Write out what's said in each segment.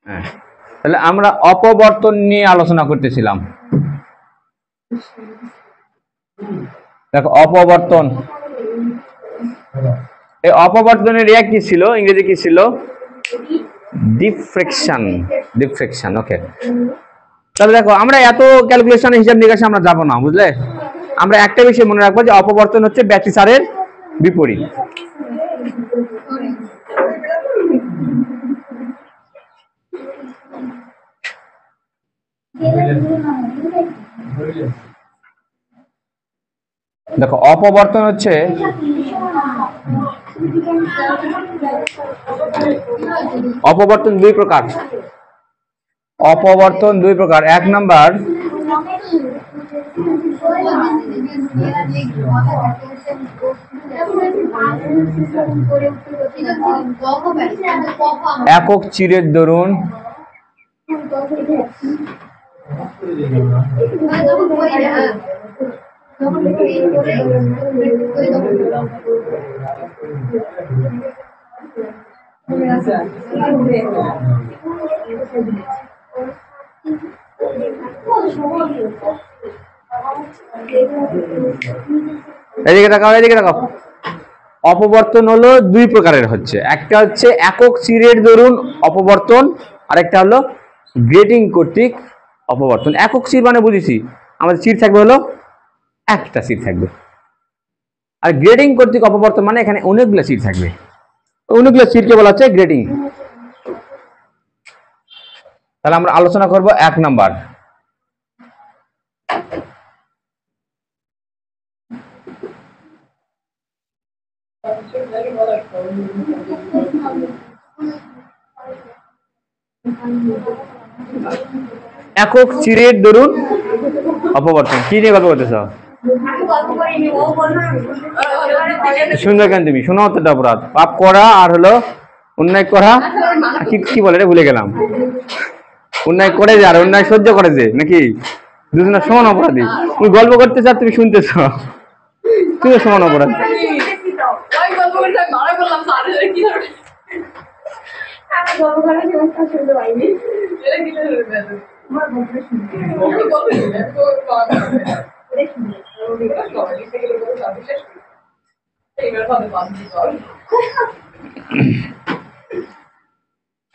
হ্যাঁ, তাহলে আমরা অপবর্তন নিয়ে আলোচনা করতেছিলাম। দেখো অপবর্তন, এই অপবর্তনের ইয়া কি ছিল, ইংরেজি কি ছিল? ডিফ্রেকশন। ডিফ্রেকশন, ওকে। তাহলে দেখো আমরা এত ক্যালকুলেশন হিসাব নিকাশে আমরা যাব না, বুঝলে? আমরা একটা বিষয় মনে রাখবো যে অপবর্তন হচ্ছে ব্যতিচারের বিপরীত। দেখো অপবর্তন হচ্ছে অপবর্তন দুই প্রকার। অপবর্তন দুই প্রকার। এক নাম্বার একক চিরের দরুন এদিকে তাকাও, এদিকে তাকাও। অপবর্তন হলো দুই প্রকারের হচ্ছে, একটা হচ্ছে একক চিরের দরুন অপবর্তন, আর একটা হলো গ্রেটিং কর্তৃক অপবর্তন। একক চির মানে বুঝেছি, আমাদের চির থাকবে হলো একটা চির থাকবে, আর গ্রেডিং কর্তৃক অপবর্তন মানে এখানে অনেকগুলো চির থাকবে, অনেকগুলো চিরকে বলা হচ্ছে গ্রেডিং। তাহলে আমরা আলোচনা করব এক নাম্বার। একক চিরের দরুন অপবর্তন। কি নিয়ে গল্প করতেছ? সুন্দর কেন তুমি? শোনো তো, অপরাধ পাপ করা আর হলো অন্যায় করা, কি বলে রে, ভুলে গেলাম। অন্যায় করে যে আর অন্যায় সহ্য করে যে, নাকি দুজনে সমান অপরাধী। তুমি গল্প করতে চাও, তুমি শুনতেছ, তুমি সমান অপরাধী।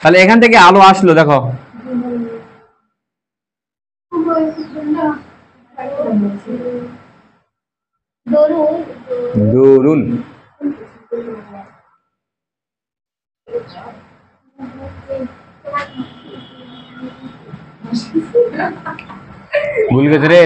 তাহলে এখান থেকে আলো আসলো, দেখো দরুন ভুল গেছে রে।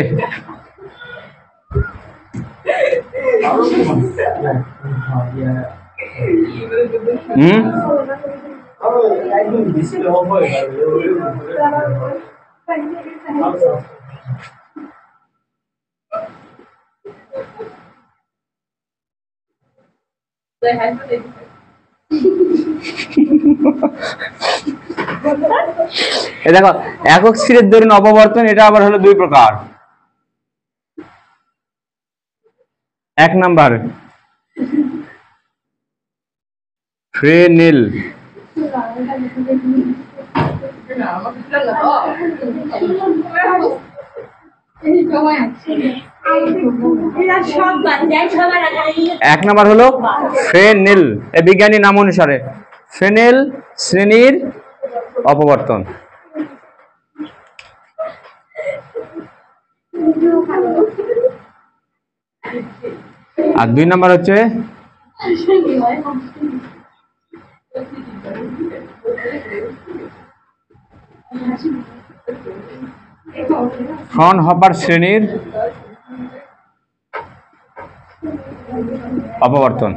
দেখো একক চিরের দরুন অপবর্তন, এটা আবার হলো দুই প্রকার। এক নাম্বার ফ্রেনেল, এক নাম্বার হলো ফ্রেনেল, এই বিজ্ঞানী নাম অনুসারে ফ্রেনেল শ্রেণীর অপবর্তন। আর দুই নাম্বার হচ্ছে ফ্রনহপার শ্রেণীর অপবর্তন।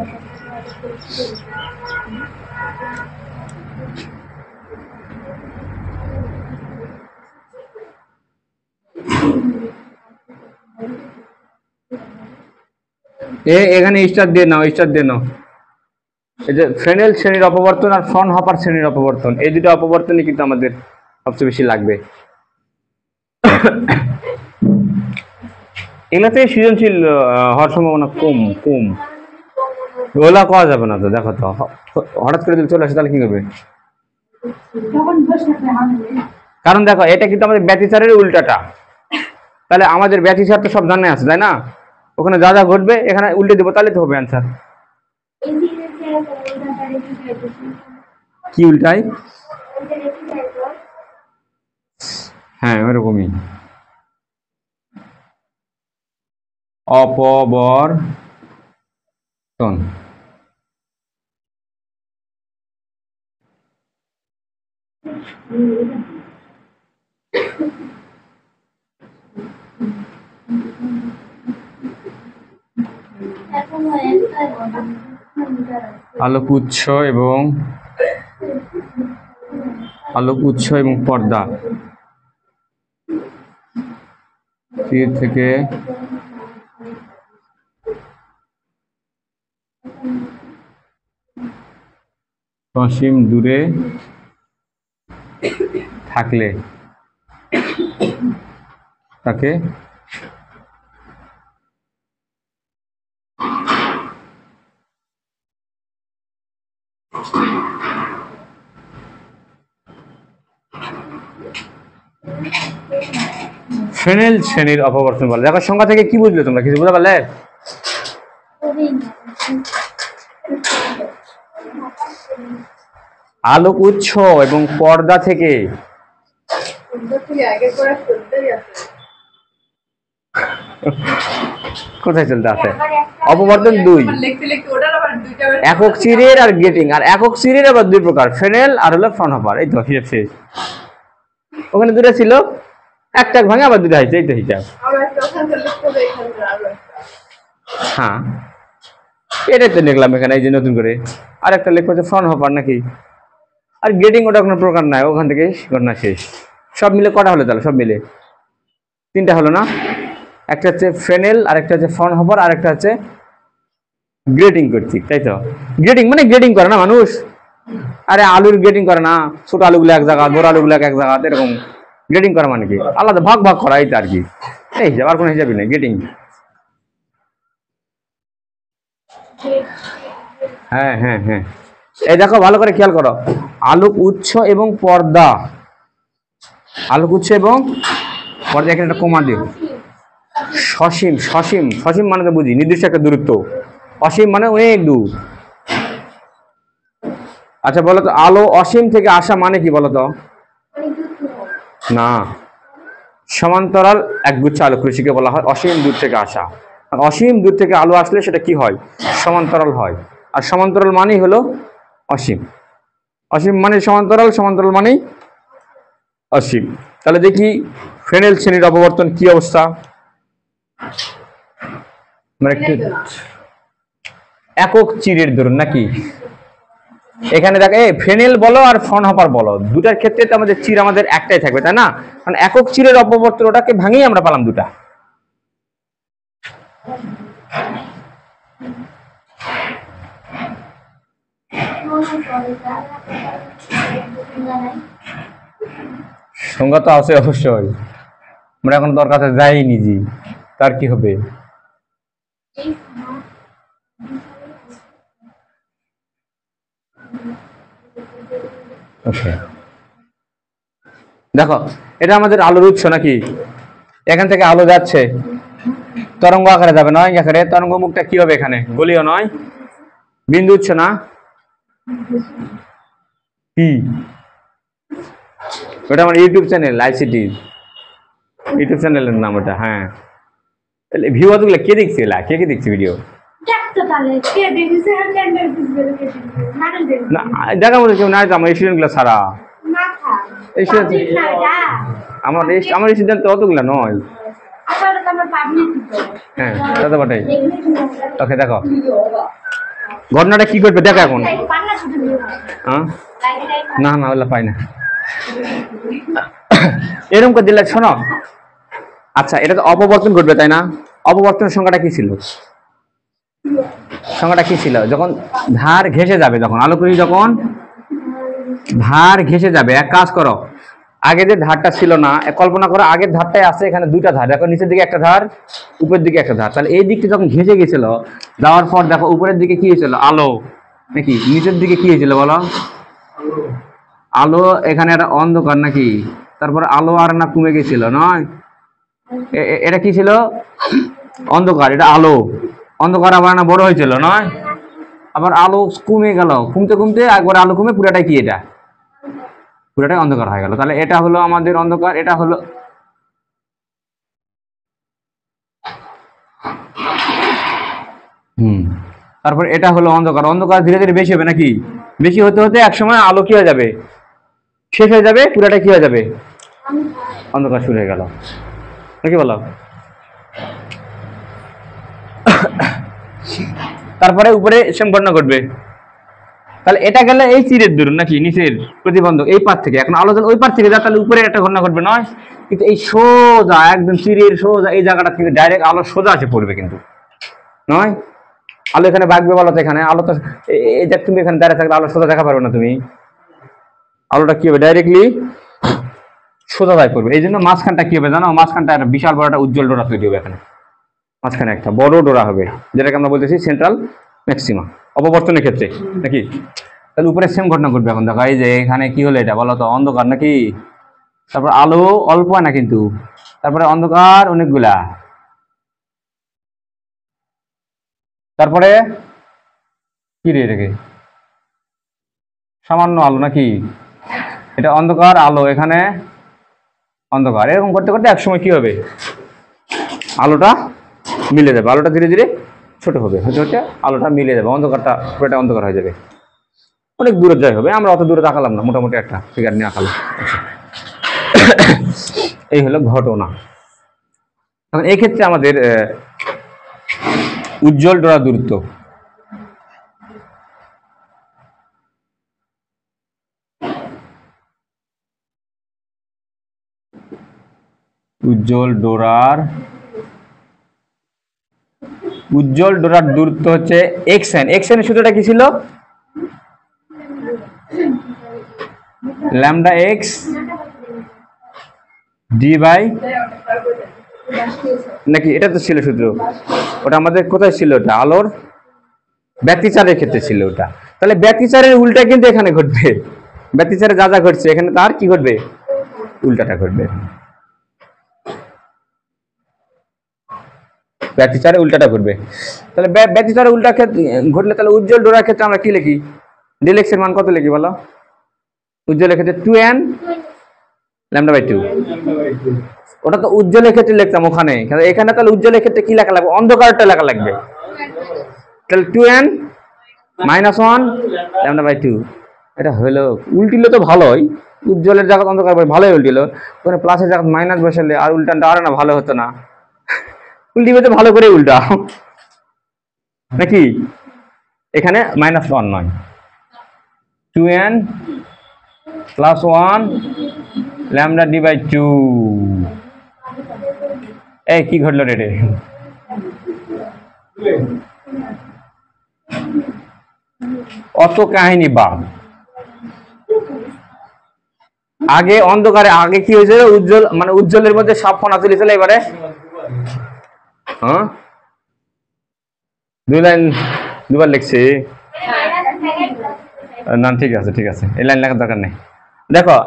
এখানে স্টার দিয়ে নাও, স্টার দিয়ে নাও। এই যে ফ্রেনেল শ্রেণীর অপবর্তন আর ফ্রনহপার শ্রেণীর অপবর্তন, এই দুটো অপবর্তনই কিন্তু আমাদের সবচেয়ে বেশি লাগবে। এগুলাতে সৃজনশীল হওয়ার সম্ভাবনা কম কম, ওগুলা করা যাবে না তো। দেখো তো হঠাৎ করে যদি চলে আসে তাহলে কি করবে? কারণ দেখো এটা কিন্তু আমাদের ব্যতিচারের উল্টাটা, তাহলে আমাদের ব্যতিচার তো সব জানা আছে তাই না, ওখানে যা যা ঘটবে এখানে উল্টে দেবো তাহলে তো হবে অ্যান্সার। কি উল্টাই? হ্যাঁ ওরকমই, অপবর্তন। আলোকউৎস এবং পর্দা তীর থেকে সসীম দূরে থাকলে তাকে ফ্রেনেল শ্রেণীর অপবর্তন বলে। দেখো সংখ্যা থেকে কি বুঝলে তোমরা, কিছু বুঝতে পারলে? আলোক উৎস এবং পর্দা থেকে কোথায় চলতে আছে অপবর্তন 2, একক চিরের আর গেটিং, আর একক চিরের আবার দুই প্রকার, ফ্রেনেল আর হলো ফ্রনহপার। এই তো হিসাব শেষ। ওখানে দুটো ছিল, একটা ভাঙে আবার দুটো হয়েছে, এই তো হিসাব। হ্যাঁ এটাই তো লিখলাম এখানে, এই যে নতুন করে আর একটা লেখা হচ্ছে ফ্রনহপার নাকি, আর গেটিং ওটা কোনো প্রকার নাই, ওখান থেকে ঘটনা শেষ। সব মিলে কটা হলো তাহলে? সব মিলে 3টা হলো না? একটা হচ্ছে ফ্রেনেল, আর একটা হচ্ছে ফ্রনহপার, আর একটা হচ্ছে গ্রেটিং কর্তৃক, তাই তো? গ্রেটিং মানে গ্রেটিং করে না মানুষ, আরে আলুর গ্রেটিং করে না, ছোট আলুগুলো এক জায়গা, বড় আলুগুলো এক জায়গা, এরকম গ্রেটিং করা মানে কি আলাদা ভাগ ভাগ করা, এই তো আর কি, এই হিসাব, আর কোনো হিসাবই নেই গ্রেটিং। হ্যাঁ হ্যাঁ হ্যাঁ, এই দেখো ভালো করে খেয়াল করো, আলোক উৎস এবং পর্দা, আলোক উৎস এবং পর্দা, এখানে একটা কমা দিও। সসীম, সসীম, সসীম মানে তো বুঝি নির্দিষ্ট একটা দূরত্ব, অসীম মানে অনেক দূর। আচ্ছা বলো তো, আলো অসীম থেকে আসা মানে কি বলো তো? না, সমান্তরাল একগুচ্ছ আলোক রশ্মিকে বলা হয় অসীম দূর থেকে আসা। অসীম দূর থেকে আলো আসলে সেটা কি হয়? সমান্তরাল হয়, আর সমান্তরাল মানেই হলো অসীম। অসীম মানে সমান্তরাল, সমান্তরাল মানেই অসীম। তাহলে দেখি ফ্রেনেল শ্রেণীর অপবর্তন কি অবস্থা। একক চিরের দরুন নাকি, এখানে দেখো ফ্রেনেল বলো আর ফ্রনহপার বলো, দুটার ক্ষেত্রে তো আমাদের চির আমাদের একটাই থাকবে তাই না, কারণ একক চিরের অপবর্তন ওটাকে ভাঙিয়ে আমরা পেলাম দুটা। সংজ্ঞা তো আছে অবশ্যই, আমরা এখন তোর কাছে যাইনি জি, তার কি হবে? ওকে দেখো, এটা আমাদের আলোর উৎস নাকি, এখান থেকে আলো যাচ্ছে, তরঙ্গ আকারে যাবে নয় আকারে, তরঙ্গ মুখটা কি হবে এখানে? গলীয় নয়, বিন্দু উৎস না কি? ওটা আমার ইউটিউব চ্যানেল, আইসিটি ইউটিউব চ্যানেলের নাম ওটা। হ্যাঁ তাহলে ভিউ গুলো কে দেখছে, কে কে দেখছে ভিডিও? না দেখার মধ্যে কেউ নাই তো, আমার স্টুডেন্ট গুলো ছাড়া, আমার স্টুডেন্ট তো অতগুলো নয়। হ্যাঁ দাদা বাটাই, ওকে দেখো ঘটনাটা কি করবে দেখো এখন। না না ওগুলো পাই না, এরকম করে দিলে শোনো। আচ্ছা এটা তো অপবর্তন ঘটবে তাই না, অপবর্তনের সংখ্যাটা কি ছিল? সংখ্যাটা কি ছিল? যখন ধার ঘেঁষে যাবে, যখন আলোকরী যখন ধার ঘেঁষে যাবে, এক কাজ করো, আগে যে ধারটা ছিল না, কল্পনা করো আগের ধারটাই আছে, এখানে দুইটা ধার, দেখো নিচের দিকে একটা ধার, উপরের দিকে একটা ধার, তাহলে এই দিকটা যখন ঘেঁষে গেছিল, যাওয়ার পর দেখো উপরের দিকে কি হয়েছিল? আলো নাকি নিচের দিকে কি হয়েছিল বলো? আলো এখানে একটা অন্ধকার নাকি, তারপর আলো আর না কমে গেছিল নয়, এটা কি ছিল, অন্ধকার, এটা আলো, অন্ধকার আবার না বড় হয়েছিল নয়, আবার আলো কমে গেল, কমতে কমতে একবার আলো কমে পুরাটাই কি, এটা পুরাটাই অন্ধকার হয়ে গেল। তাহলে এটা হলো আমাদের অন্ধকার, এটা হলো তারপর এটা হলো অন্ধকার, অন্ধকার ধীরে ধীরে বেশি হবে নাকি, বেশি হতে হতে একসময় আলো কি হয়ে যাবে, শেষ হয়ে যাবে, পুরাটা কি হয়ে যাবে, অন্ধকার শুরু হয়ে গেল নাকি বলো। তারপরে উপরে সেম ঘটনা ঘটবে। তাহলে এটা গেলে এই তীরের দূরত্ব নাকি নিচের প্রতিবন্ধক এই পার থেকে, এখন আলো যখন ওই পার থেকে যা তাহলে উপরে একটা ঘটনা ঘটবে নয়, কিন্তু এই সোজা একদম তীরের সোজা এই জায়গাটা থেকে ডাইরেক্ট আলো সোজা আসে পড়বে কিন্তু নয়, আলো এখানে বাঁকবে বলো তো, এখানে আলো তো এই দেখ, তুমি এখানে দাঁড়িয়ে থাকলে আলো সোজা দেখা পারবে না তুমি, আলোটা কি হবে ডাইরেক্টলি সোজা যায় পড়বে। এই জন্য মাঝখানটা কি হবে জানো, মাঝখানটা একটা বিশাল বড় একটা উজ্জ্বল ডোরা তৈরি হবে, এখানে মাঝখানে একটা বড় ডোরা হবে, যেটাকে আমরা বলতেছি সেন্ট্রাল ম্যাক্সিমা অপবর্তনের ক্ষেত্রে নাকি। তাহলে উপরে সেম ঘটনা ঘটবে। এখন দেখো এই যে এখানে কি হলো, এটা বলো তো অন্ধকার নাকি, তারপর আলো অল্প না কিন্তু, তারপরে অন্ধকার অনেকগুলা, তারপরে কি রে এটাকে সামান্য আলো নাকি, এটা অন্ধকার আলো, এখানে অন্ধকার, এরকম করতে করতে একসময় কি হবে, আলোটা মিলে যাবে, আলোটা ধীরে ধীরে ছোট হবে, হতে হতে আলোটা মিলে যাবে, অন্ধকারটা পুরোটা অন্ধকার হয়ে যাবে, অনেক দূরে যাই হবে, আমরা অত দূরে তাকালাম না, মোটামুটি একটা ফিগার নিয়ে আঁকালাম। এই হলো ঘটনা। এখন এই ক্ষেত্রে আমাদের উজ্জ্বল ডোরা দূরত্ব, উজ্জ্বল ডোরার দূরত্ব হচ্ছে এক্স এন, এক্স এন এর সূত্রটা কি ছিল, ল্যামডা এক্স ডি বাই, নাকি এটা তো ছিল সূত্র, ওটা আমাদের কোথায় ছিল, ওটা আলোর ব্যতিচারের ক্ষেত্রে ছিল ওটা। তাহলে ব্যতিচারের উল্টা কিন্তু এখানে ঘটবে, ব্যতিচারে যা যা ঘটছে এখানে তার কি ঘটবে, উল্টাটা ঘটবে, ব্যতিচারে উল্টাটা ঘটবে। তাহলে ব্যতিচারে উল্টা ক্ষেত্রে ঘটলে তাহলে উজ্জ্বল ডোরার ক্ষেত্রে আমরা কি লিখি, ডেল এক্স এর মান কত লিখি বলো, উজ্জ্বলের ক্ষেত্রে 2n ল্যামডা বাই 2, ওটা তো উজ্জ্বলের ক্ষেত্রে লিখতাম ওখানে, এখানে তাহলে উজ্জ্বলের ক্ষেত্রে কি লেখা লাগবে, অন্ধকারটা লেখা লাগবে, তাহলে 2n মাইনাস 1 ল্যামডা বাই 2, এটা হলো উল্টিলে তো ভালোই, উজ্জ্বলের জায়গা অন্ধকার ভালোই উল্টিল, ওখানে প্লাসের জায়গা মাইনাস বসালে আর উল্টানটা আর না ভালো হতো না, উল্টিবে তো ভালো করে উল্টা নাকি, এখানে মাইনাস 1 নয় 2n plus 1 lambda D by 2, এই কি ঘটলো রে, অত কাহিনী বাদ, আগে অন্ধকারে আগে কি হয়েছিল, উজ্জ্বল মানে উজ্জ্বলের মধ্যে সব ফোনা চলেছিল, এবারে হ্যাঁ 2 লাইন দুবার লিখছি না, ঠিক আছে ঠিক আছে, এই লাইন লেখার দরকার নেই। দেখো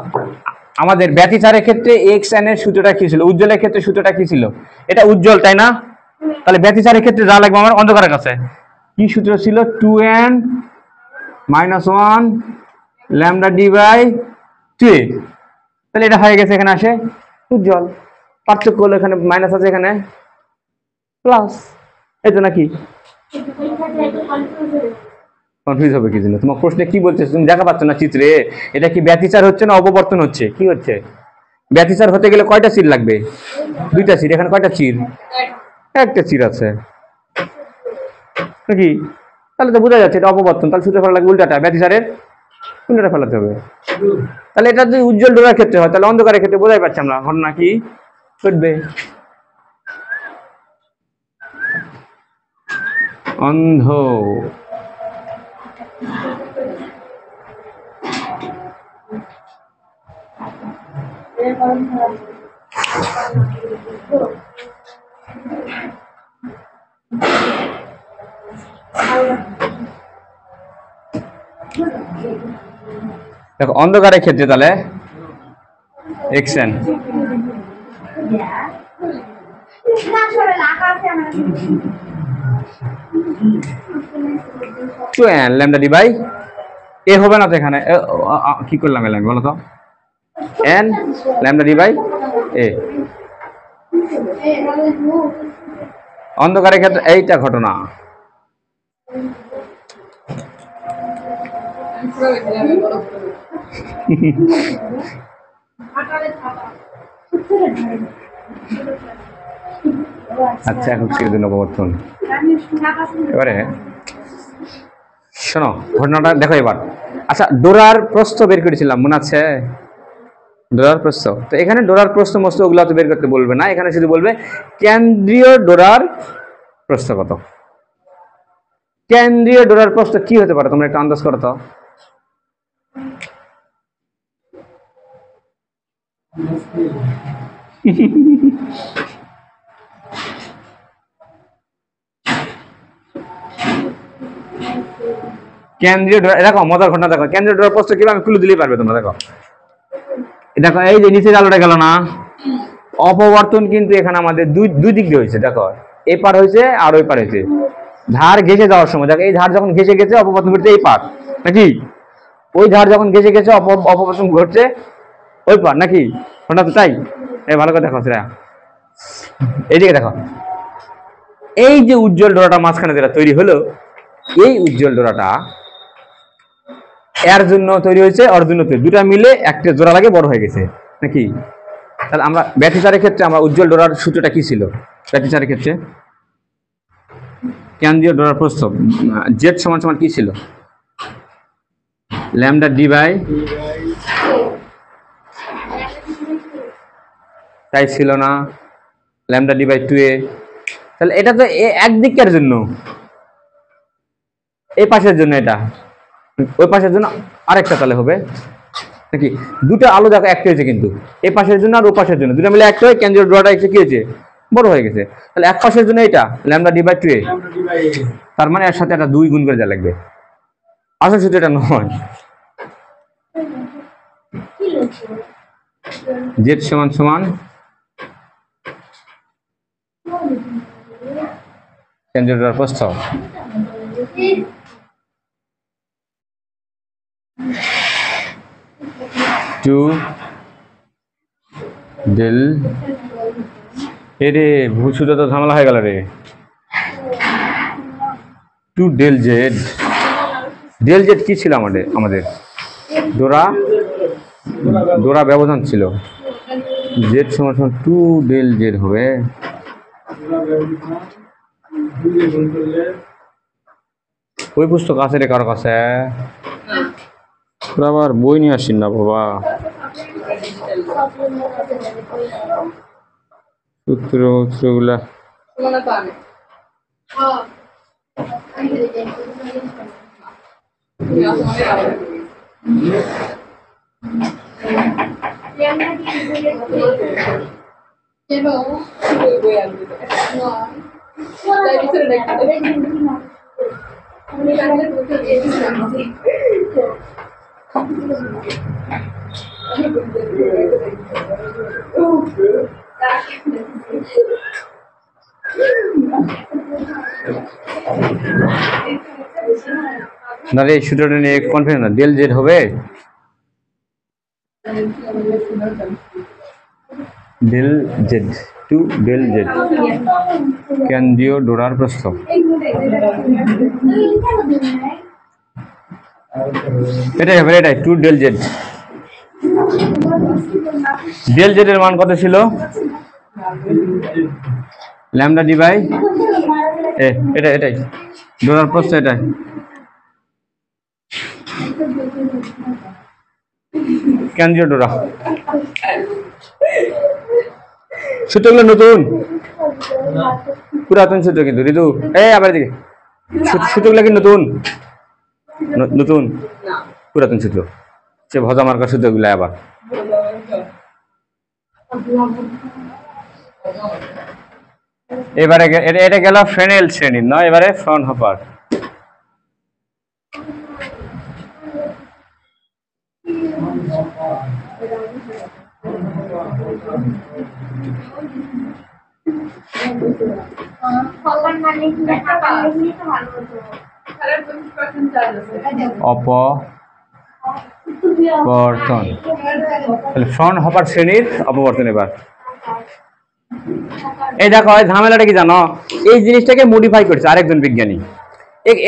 আমাদের ব্যতিচারের ক্ষেত্রে এক্স এন এর সূত্রটা কি ছিল, উজ্জ্বলের ক্ষেত্রে সূত্রটা কি ছিল, এটা উজ্জ্বল তাই না, তাহলে ব্যতিচারের ক্ষেত্রে যা লাগবে আমার অন্ধকারের কাছে কি সূত্র ছিল, 2n minus 1 lambda D by 2, তাহলে এটা হয়ে গেছে, এখানে আসে উজ্জ্বল, পার্থক্য হলো এখানে মাইনাস আছে এখানে প্লাস, এই তো নাকি, কনফিউজ হবে কি জন্য, তোমার প্রশ্নে কি বলছে তুমি দেখা পাচ্ছ না চিত্রে, এটা কি ব্যতিচার হচ্ছে না অপবর্তন হচ্ছে, কি হচ্ছে, ব্যতিচার হতে গেলে কয়টা চির লাগবে, দুইটা চির, এখানে কয়টা চির, একটা চির আছে নাকি, তাহলে তো বোঝা যাচ্ছে এটা অপবর্তন, তাহলে সূত্র ফেলা লাগবে উল্টাটা, ব্যতিচারের উল্টাটা ফেলাতে হবে, তাহলে এটা যদি উজ্জ্বল ডোরার ক্ষেত্রে হয় তাহলে অন্ধকারের ক্ষেত্রে বোঝাই পাচ্ছি আমরা ঘটনা কি ঘটবে, অন্ধ দেখো অন্ধকারের ক্ষেত্রে তাহলে X N, two N lambda D by A হবে না তো এখানে, কি করলাম এলাম বলো তো, N lambda D by A. অন্ধকারের ক্ষেত্রে এইটা ঘটনা। আচ্ছা এখন ছেড়ে দিন অপবর্তন। এবারে শোনো ঘটনাটা দেখো এবার। আচ্ছা ডোরার প্রস্থ বের করেছিলাম মনে আছে, ডোরার প্রস্থ। তো এখানে ডোরার প্রস্থ মস্ত ওগুলো তো বের করতে বলবে না, এখানে শুধু বলবে কেন্দ্রীয় ডোরার প্রস্থ কত। কেন্দ্রীয় ডোরার প্রস্থ কি হতে পারে তোমরা একটা আন্দাজ করো তো। কেন্দ্রীয় ডোরা, দেখো মজার ঘটনা দেখো, কেন্দ্রীয় ডোরার প্রস্থ কিভাবে আমি খুলে দিলেই পারবে তোমরা। দেখো দেখো এই যে নিচে আলোটা গেল না, অপবর্তন কিন্তু এখানে আমাদের দুই দিক দিয়ে হয়েছে। দেখো এই পার হয়েছে আর ওই পার হয়েছে, ধার ঘেসে যাওয়ার সময় দেখো এই ধার যখন ঘেসে গেছে অপবর্তন ঘটছে এই পার নাকি, ওই ধার যখন ঘেসে গেছে অপবর্তন ঘটছে ওই পার নাকি, ঘটনা তো তাই। এই ভালো করে দেখো সেটা, এইদিকে দেখো এই যে উজ্জ্বল ডোরাটা মাঝখানে যেটা তৈরি হলো, এই উজ্জ্বল ডোরাটা এর জন্য তৈরি হয়েছে ওর জন্য তৈরি, দুটা মিলে একটা জোড়া লাগে বড় হয়ে গেছে নাকি। তাহলে আমরা ব্যতিচারের ক্ষেত্রে আমরা উজ্জ্বল ডোরার সূত্রটা কি ছিল ব্যতিচারের ক্ষেত্রে, কেন্দ্রীয় ডোরার প্রস্থ জেড সমান সমান কি ছিল, ল্যামডা ডি বাই, তাই ছিল না, ল্যামডা ডি বাই 2a। তাহলে এটা তো একদিকের জন্য, এই পাশের জন্য এটা, ওই পাশের জন্য আরেকটা তাহলে হবে নাকি। দুটো আলো দেখো একটা হয়েছে কিন্তু, এই পাশের জন্য আর ও পাশের জন্য দুটো মিলে একটা হয়ে কেন্দ্রীয় ডোরাটা কি হয়েছে বড় হয়ে গেছে। তাহলে এক পাশের জন্য এটা ল্যামডা ডি বাই 2a, তার মানে এর সাথে একটা 2 গুণ করে দেওয়া লাগবে। আসলে শুধু এটা নয়, জেড সমান সমান কেন্দ্রীয় ডোরার প্রস্থ টু ডেল, এরে ভূসূত্র তো ঝামেলা হয়ে গেল রে, two del Z. Del Z কি ছিল আমাদের ডোরা ব্যবধান ছিল, জেড সমান সমান 2 ডেল জেড হবে। ওই পুস্তক আছে রে কারো কাছে, আবার বই নিয়ে আসিন না বাবা, সূত্রগুলা না রে, সূত্রটা নিয়ে কনফিউশন না, ডেল জেড হবে del Z, two del Z কেন্দ্রীয় ডোরার প্রস্থ। এটাই হবে, এটাই 2 ডেল জেড। ডেল জেড এর মান কত ছিল, ল্যামডা ডি বাই এটাই ডোরার প্রস্থ, এটাই কেন্দ্রীয় ডোরা। সূত্রগুলো নতুন, পুরাতন সূত্র কিন্তু ঋতু, আবার দিকে সূত্রগুলো কি নতুন নতুন পুরাতন সূত্র, সে ভজা মার্কার সূত্রগুলো আবার। এবারে এটা গেল ফ্রেনেল শ্রেণীর নয়, এবারে ফ্রনহোফার। অপবর্তন, ফ্রনহপার শ্রেণীর অপবর্তন। এবার এই দেখো ঝামেলাটা কি জানো, এই জিনিসটাকে মডিফাই করছে আরেকজন বিজ্ঞানী।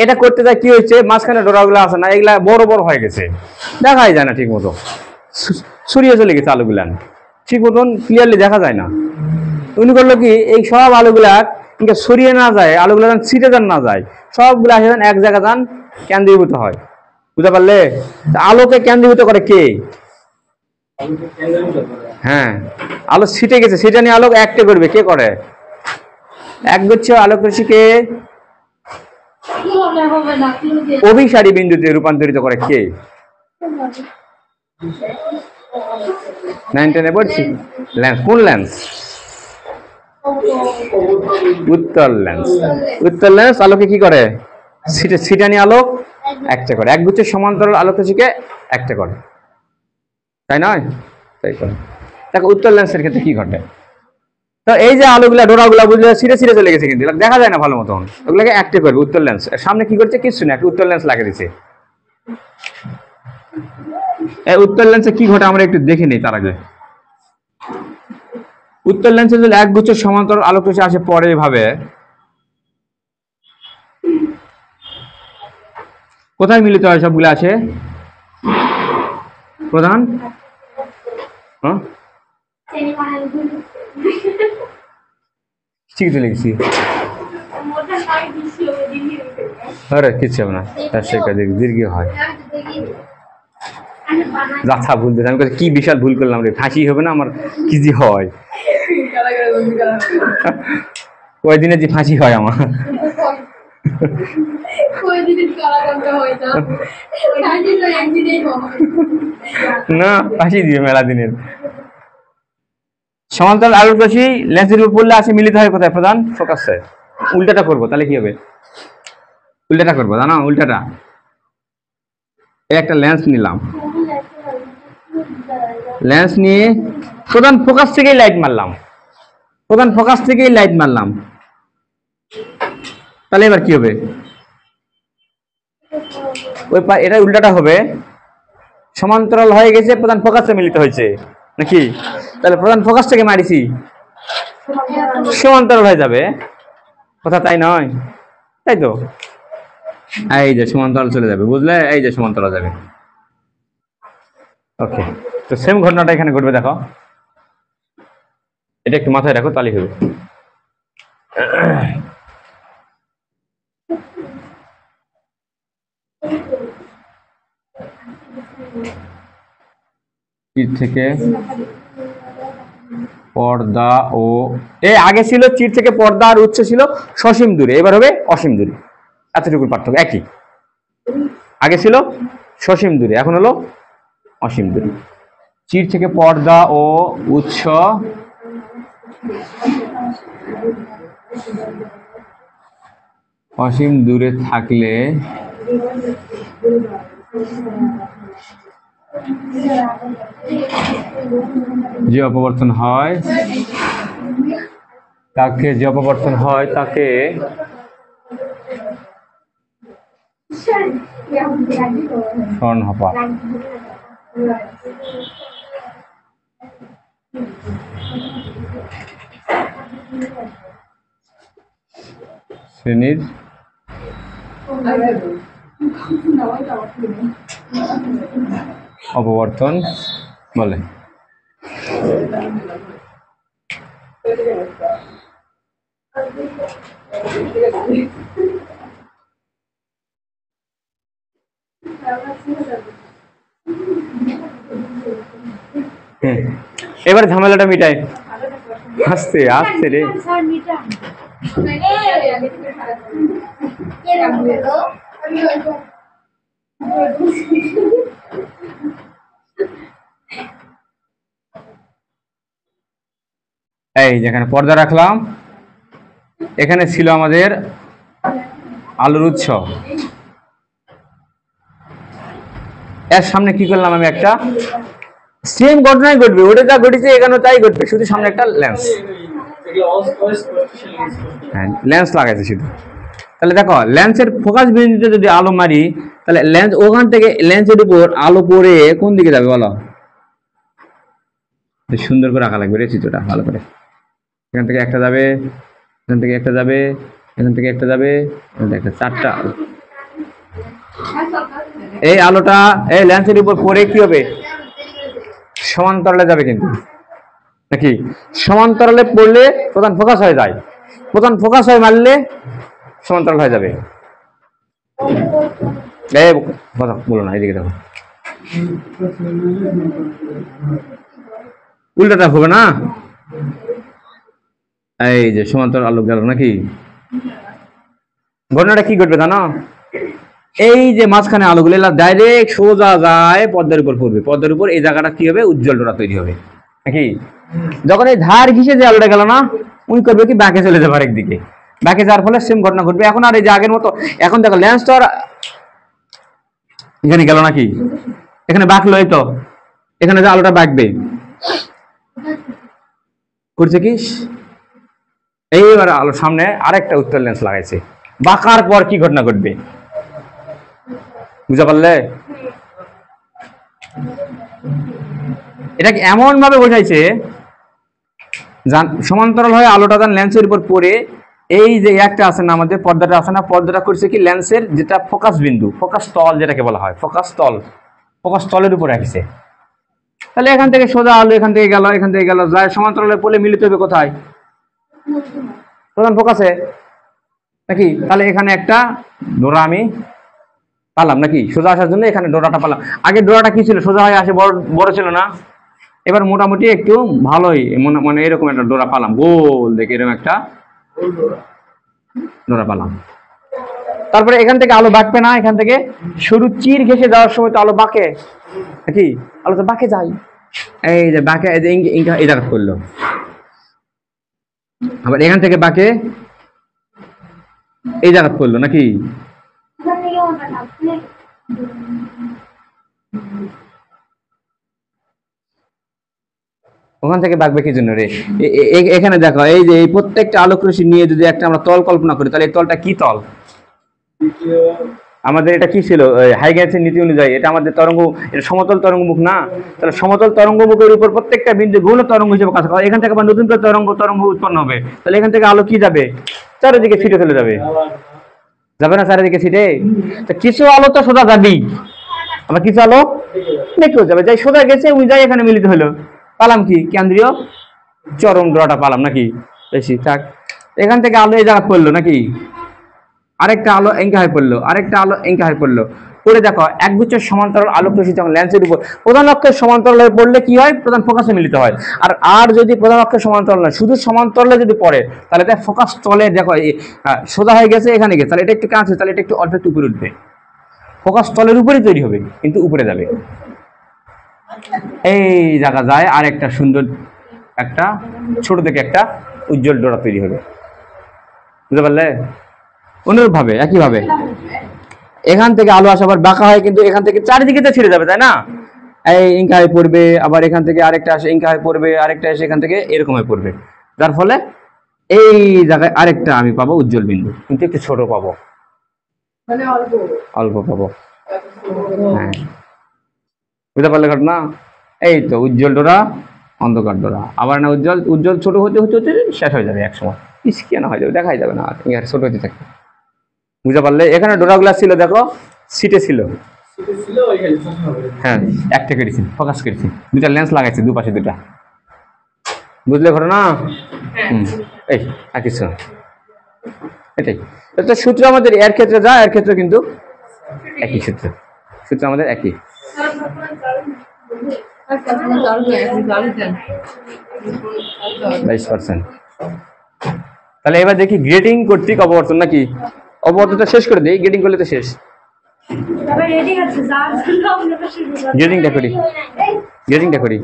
এটা করতে যায় কি হয়েছে, মাঝখানে ডোরাগুলো আছে না, এগুলা বড় বড় হয়ে গেছে, দেখাই যায় না ঠিক মতো, ছড়িয়ে চলে গেছে আলুগুলান, ঠিক মতন ক্লিয়ারলি দেখা যায় না। উনি করলো কি, এই সব আলুগুলা কিন্তু ছড়িয়ে না যায়, আলুগুলা ছিটে যান না যায়, সবগুলা আসে এক জায়গা যান কেন্দ্রীভূত হয়। বুঝতে পারলে? আলোকে কেন্দ্রীভূত করে কে? হ্যাঁ, আলো ছিটে গেছে, সেটা নিয়ে আলোক একটা করবে কে করে? একগুচ্ছ আলোক রশ্মিকে অভিসারী বিন্দুতে রূপান্তরিত করে কে? 9 10 পড়ছি। লেন্স, কোন লেন্স? উত্তল লেন্স। উত্তল লেন্স আলোকে কি করে? ছিটানি আলোক একটা করে, একগুচ্ছ সমান্তরাল আলোক রশ্মিকে একটা করে, তাই নয়? তাই করে। দেখো উত্তল লেন্সের ক্ষেত্রে কি ঘটে, তো এই যে আলোগুলা ডোরাগুলা বুঝলে ছিঁড়ে ছিঁড়ে চলে গেছে, কিন্তু দেখা যায় না ভালো মতন, ওগুলোকে অ্যাক্টিভ করবে উত্তল লেন্স। সামনে কি করছে? কিছু না, একটা উত্তল লেন্স লাগিয়ে দিচ্ছে। এই উত্তল লেন্সে কি ঘটে আমরা একটু দেখে নিই তার আগে। উত্তল লেন্সে যদি একগুচ্ছ সমান্তরাল আলোক রশ্মি আসে পরে এভাবে, কোথায় মিলিত হয় সবগুলো আছে? প্রধান ঠিক চলে গেছি, আরে কিচ্ছু হবে না, দীর্ঘ হয়। যাচ্ছা ভুল দিতে আমি কি বিশাল ভুল করলাম রে, ফাঁসি হবে না আমার, কি যে হয় কয়দিনে যে ফাঁসি হয় আমার। না, ফাঁসি দিবে মেলা দিনের। সমান্তরাল আলোক রশ্মি লেন্সের উপর পড়লে আসে মিলিত হয় কোথায়? প্রধান ফোকাসে। উল্টাটা করবো তাহলে কি হবে? উল্টাটা করবো, জানো উল্টাটা। এই একটা লেন্স নিলাম, লেন্স নিয়ে প্রধান ফোকাস থেকেই লাইট মারলাম, প্রধান ফোকাস থেকেই লাইট মারলাম, তাহলে এবার কি হবে? ওই এটা উল্টাটা হবে, সমান্তরাল হয়ে গেছে, প্রধান ফোকাসে মিলিত হয়েছে নাকি? তাহলে প্রধান ফোকাস থেকে মারিছি, সমান্তরাল হয়ে যাবে কথা, তাই নয়? তাই তো, এই যে সমান্তরাল চলে যাবে, বুঝলে? এই যে সমান্তরাল যাবে। ওকে, তো সেম ঘটনাটা এখানে ঘটবে, দেখো এটা একটু মাথায় রাখো, তাহলে হবে। চির থেকে পর্দা ও আগে ছিল চির থেকে পর্দা আর উচ্চ ছিল সসীম দূরে, এবার হবে অসীম দূরে, এতটুকুর পার্থক্য একই। আগে ছিল সসীম দূরে, এখন হলো অসীম দূরে। চির থেকে পর্দা ও উৎস অসীম দূরে থাকলে যে অপবর্তন হয় তাকে ফ্রনহপার শ্রেণীর অপবর্তন বলে। এবার ঝামেলাটা মিটাই, আস্তে আস্তে রে। এই যেখানে পর্দা রাখলাম, এখানে ছিল আমাদের আলোর উৎস, এর সামনে কি করলাম আমি? একটা সেম ঘটনাই ঘটবে, ওটা যা ঘটেছে এখানে তাই ঘটবে, শুধু সামনে একটা লেন্স, হ্যাঁ লেন্স লাগাইছে শুধু। তাহলে দেখো লেন্সের ফোকাস বিন্দুতে যদি আলো মারি, তাহলে লেন্স ওখান থেকে লেন্সের উপর আলো পড়ে কোন দিকে যাবে বলো? সুন্দর করে আঁকা লাগবে রে চিত্রটা ভালো করে। এখান থেকে একটা যাবে, এখান থেকে একটা যাবে, এখান থেকে একটা যাবে, একটা চারটা আলো। এই আলোটা এই লেন্সের উপর পড়ে কি হবে? সমান্তরালে যাবে কিন্তু, নাকি? সমান্তরালে পড়লে প্রধান ফোকাস হয়ে যায়, প্রধান ফোকাস হয়ে মারলে সমান্তরাল হয়ে যাবে। এই কথা বলো না, এদিকে দেখো, উল্টাটা হবে না। এই যে সমান্তরাল আলোক গেল নাকি, ঘটনাটা কি ঘটবে জানো? এই যে মাঝখানে আলোগুলো এলা ডাইরেক্ট সোজা যায় পর্দার উপর পড়বে, পর্দার উপর এই জায়গাটা কি হবে? উজ্জ্বল ডোরা তৈরি হবে নাকি? যখন এই ধার ঘিসে যে আলোটা গেল না, উনি করবে কি? ব্যাকে চলে যাবে আরেক দিকে, ব্যাকে যাওয়ার ফলে সেম ঘটনা ঘটবে। এখন আর এই যে আগের মতো, এখন দেখো লেন্সটা এখানে গেল নাকি, এখানে বাঁকলো, এই তো এখানে যে আলোটা বাঁকবে করছে কি, এইবার আলো সামনে আরেকটা উত্তর লেন্স লাগাইছে, বাঁকার পর কি ঘটনা ঘটবে বুঝতে পারলে? এটাকে এমন ভাবে বোঝাইছে, সমান্তরাল হয়ে আলোটা যখন লেন্সের উপর পড়ে, এই যে একটা আছে না আমাদের পর্দাটা আছে না, পর্দাটা করছে কি লেন্সের যেটা ফোকাস বিন্দু, ফোকাস তল যেটাকে বলা হয়, ফোকাস তল, ফোকাস তলের উপর রাখছে। তাহলে এখান থেকে সোজা আলো এখান থেকে গেল, এখান থেকে গেল, যায় সমান্তরালে পড়লে মিলিত হবে কোথায়? প্রধান ফোকাসে নাকি? তাহলে এখানে একটা ডোরা আমি পালাম নাকি, সোজা আসার জন্য এখানে ডোরাটা পালাম। আগে ডোরাটা কি ছিল? সোজা হয়ে আসে, বড় বড় ছিল না, এবার মোটামুটি একটু ভালোই মানে এরকম একটা ডোরা পালাম, গোল দেখে এরকম একটা ডোরা পালাম। তারপরে এখান থেকে আলো বাঁকবে না, এখান থেকে সরু চির ঘেসে যাওয়ার সময় তো আলো বাঁকে নাকি, আলো তো বাঁকে যায়, এই যে বাঁকে এই যে এই জায়গা করলো, আবার এখান থেকে বাঁকে এই জায়গা করলো নাকি। ওখান থেকে বাঁকবে কি জন্য রে? এখানে দেখো, এই যে এই প্রত্যেকটা আলোক রশ্মি নিয়ে যদি একটা আমরা তল কল্পনা করি, তাহলে এই তলটা কি তল? আমাদের এটা কি ছিল? হাইগেন্সের নীতি অনুযায়ী এটা আমাদের তরঙ্গ, এটা সমতল তরঙ্গ মুখ না, তাহলে সমতল তরঙ্গ মুখের উপর প্রত্যেকটা বিন্দু গৌণ তরঙ্গ হিসেবে কাজ করে, এখান থেকে আবার নতুন করে তরঙ্গ উৎপন্ন হবে। তাহলে এখান থেকে আলো কি যাবে? চারিদিকে ছিটে চলে যাবে, যাবে না চারিদিকে ছিটে? কিছু আলো তো সোজা যাবেই, আবার কিছু আলো দেখেও যাবে, যাই সোজা গেছে ওই যাই এখানে মিলিত হলো, পালাম কি? কেন্দ্রীয় চরম ডোরাটা পালাম নাকি? বেশি থাক, এখান থেকে আলো এই জায়গা পড়লো নাকি, আরেকটা আলো এঙ্কা হয়ে পড়লো, আরেকটা আলো এঙ্কা হয়ে পড়লো, পড়ে দেখো একগুচ্ছ সমান্তরাল আলোক রশ্মি যখন লেন্সের উপর প্রধান অক্ষের সমান্তরাল হয়ে পড়লে কি হয়? প্রধান ফোকাসে মিলিত হয়। আর যদি প্রধান অক্ষের সমান্তরাল নয়, শুধু সমান্তরালে যদি পড়ে, তাহলে তার ফোকাস তলে দেখো সোজা হয়ে গেছে এখানে গেছে, তাহলে এটা একটু কাছে, তাহলে এটা একটু অল্প একটু উপরে উঠবে, ফোকাস তলের উপরেই তৈরি হবে কিন্তু উপরে যাবে, এই জায়গা যায় আর একটা সুন্দর একটা ছোট থেকে একটা উজ্জ্বল ডোরা তৈরি হবে, বুঝতে পারলে? অনুরূপ ভাবে একইভাবে এখান থেকে আলো আসা আবার বাঁকা হয়, কিন্তু এখান থেকে চারিদিকে তো ছিঁড়ে যাবে, তাই না? এই ইঙ্কা হয়ে পড়বে, আবার এখান থেকে আরেকটা আসে ইঙ্কা হয়ে পড়বে, আরেকটা এসে এখান থেকে এরকম হয়ে পড়বে, যার ফলে এই জায়গায় আরেকটা আমি পাবো উজ্জ্বল বিন্দু, কিন্তু একটু ছোট পাবো, অল্প পাবো। হ্যাঁ বুঝতে পারলে ঘটনা? এই তো উজ্জ্বল ডোরা, অন্ধকার ডোরা, আবার না উজ্জ্বল উজ্জ্বল ছোট হতে হতে হতে শেষ হয়ে যাবে একসময়, কেন হয়ে যাবে, দেখাই যাবে না আর ছোট হতে থাকবে, বুঝতে পারলে? এখানে ডোরাগুলা ছিল দেখো, সিটে ছিল, হ্যাঁ একটা কেটেছি, ফোকাস করেছি, দুটা লেন্স লাগাইছি দুপাশে দুটা, বুঝলে ঘটনা? এই আর কিছু না, এটাই তো সূত্র আমাদের এর ক্ষেত্রে যা, এর ক্ষেত্রে কিন্তু একই সূত্র, সূত্র আমাদের একই। 22%। তাহলে এবার দেখি গ্রেডিং কর্তৃক অপবর্তন নাকি, অপবর্তনটা শেষ করে দিই, গ্রেডিং করলে তো শেষ, গ্রেডিংটা করি, গ্রেডিংটা করি।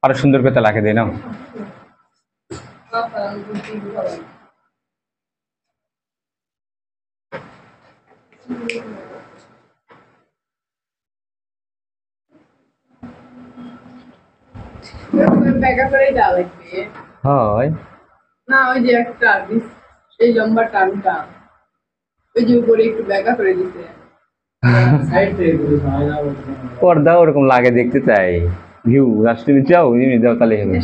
আরো সুন্দর করে তালাকে দেয় নাও। হয় না ওই যে একটা এই লম্বা টানটা ওই যে উপরে একটু ব্যাকা করে দিছে পর্দা ওরকম লাগে দেখতে চাই। ভিউ রাষ্ট্রীয় যাও এমনি যাও তাহলে হবে।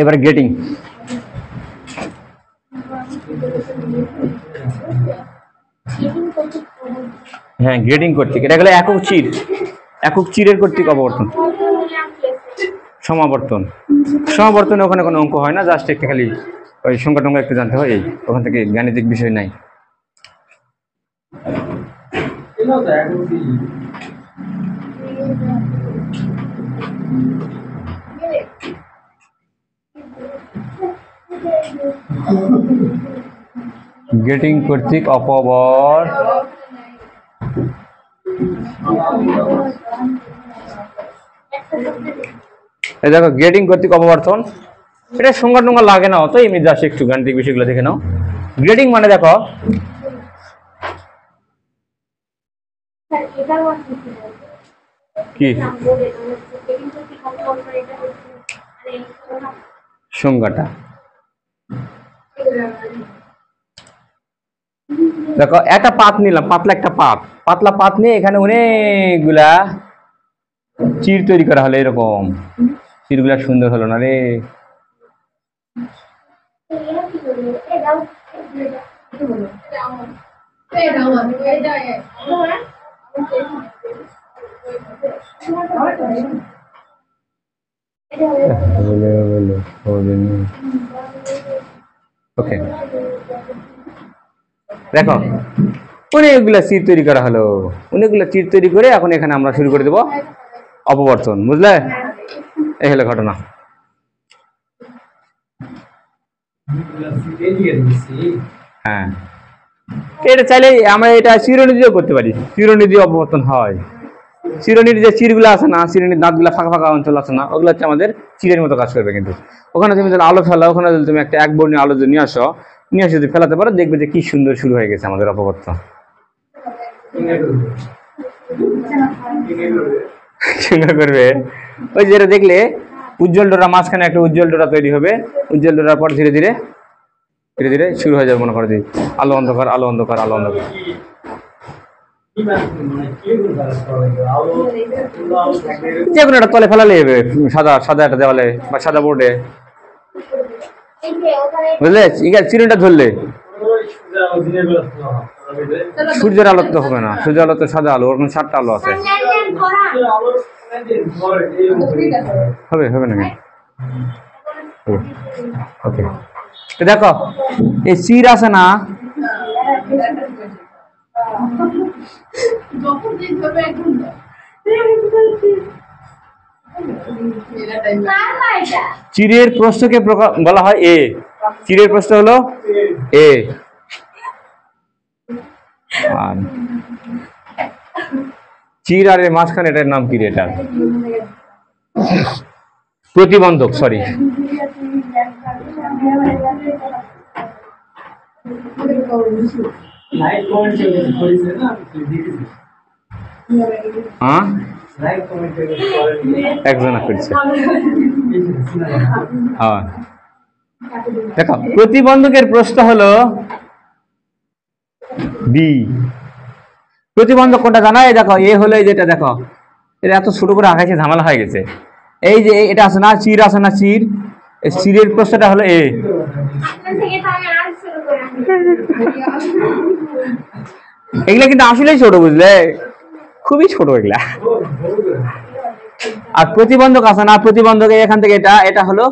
এবারে গেটিং। হ্যাঁ গ্রেডিং কর্তৃক, এটা গেলে একক চির, একক চিরের কর্তৃক অপবর্তন সমাবর্তন। সমাবর্তনে ওখানে কোনো অঙ্ক হয় না, জাস্ট একটা খালি ওই সংখ্যা টঙ্কা একটু জানতে হয়, এই ওখান থেকে গাণিতিক বিষয় নাই। গেটিং কর্তৃক অপবর এই দেখো গেটিং কর্তৃক অপবর্তন, এটা সংখ্যা টঙ্কা লাগে না অত, এমনি জাস্ট একটু গাণিতিক বিষয়গুলো দেখে নাও। গ্রেডিং মানে দেখো কি সংখ্যাটা দেখো একটা পাত নিলাম, পাতলা একটা পাত, পাতলা পাত নিয়ে এখানে অনেকগুলা চির তৈরি করা হলো, এরকম চিরগুলা সুন্দর হলো না রে। ওকে দেখো অনেকগুলা চির তৈরি করা হলো, অনেকগুলা চির তৈরি করে এখন এখানে আমরা শুরু করে দেবো অপবর্তন, বুঝলে? এই হলো ঘটনা। হ্যাঁ এটা চাইলে আমরা এটা চিরুনি দিয়েও করতে পারি, চিরুনি দিয়ে অপবর্তন হয়। চিরুনির যে চিরগুলো আছে না, চিরুনির দাঁতগুলা ফাঁকা ফাঁকা অঞ্চল আছে না, ওগুলো হচ্ছে আমাদের চিরের মতো কাজ করবে। কিন্তু ওখানে তুমি যদি আলো ফেলো, ওখানে যদি তুমি একটা এক বর্ণীয় আলো যদি নিয়ে আসো, নিয়ে আসে যদি ফেলাতে পারো, দেখবে যে কি সুন্দর শুরু হয়ে গেছে আমাদের অপবর্তন। সুন্দর করবে ওই যেটা দেখলে উজ্জ্বল ডোরা, মাঝখানে একটা উজ্জ্বল ডোরা তৈরি হবে, উজ্জ্বল ডোরার পর ধীরে ধীরে ধীরে ধীরে শুরু হয়ে যাবে, মনে করো যে আলো অন্ধকার আলো অন্ধকার আলো অন্ধকার। যে কোনো একটা তলে ফেলালে হবে, সাদা সাদা একটা দেওয়ালে বা সাদা বোর্ডে, বুঝলে? চিরুনিটা ধরলে সূর্যের আলো তো হবে না, সূর্যের আলো তো সাদা আলো, ওরকম 7টা আলো আছে, হবে হবে না? ওকে দেখো এই চির আছে না, চিরের প্রস্থকে বলা হয় এ, চিরের প্রস্থ হলো এ, আর চির আর এর মাঝখানে এটার নাম কি রে? এটার প্রতিবন্ধক, সরি। হ্যাঁ, একজন করছে। হ্যাঁ, দেখো প্রতিবন্ধকের প্রশ্ন হলো বি। প্রতিবন্ধক কোনটা জানা? এই দেখো এ হলো, এই যেটা দেখো এটা এত ছোট করে আঁকাইছে, ঝামেলা হয়ে গেছে। এই যে এটা আছে না, চির আছে না, চির, এই চিরের প্রশ্নটা হলো এ। এগুলা কিন্তু আসলেই ছোট, বুঝলে, খুবই ছোট এগুলা। আর প্রতিবন্ধক আছে না, প্রতিবন্ধক এখান থেকে এটা, এটা হলো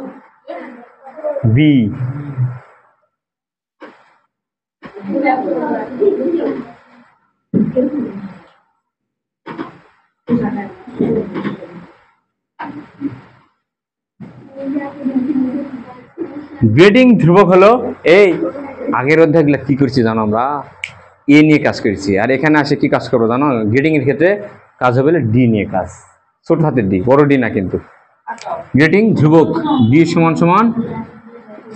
বি। গ্রেডিং ধ্রুবক হলো এই, আগের অধ্যায় কি করছি জানো? আমরা এ নিয়ে কাজ করেছি, আর এখানে আসে কি কাজ করবো জানো? গ্রেডিং এর ক্ষেত্রে কাজ হবে ডি নিয়ে কাজ, ছোট হাতের ডি, বড় ডি না কিন্তু। গ্রেডিং ধ্রুবক ডি সমান সমান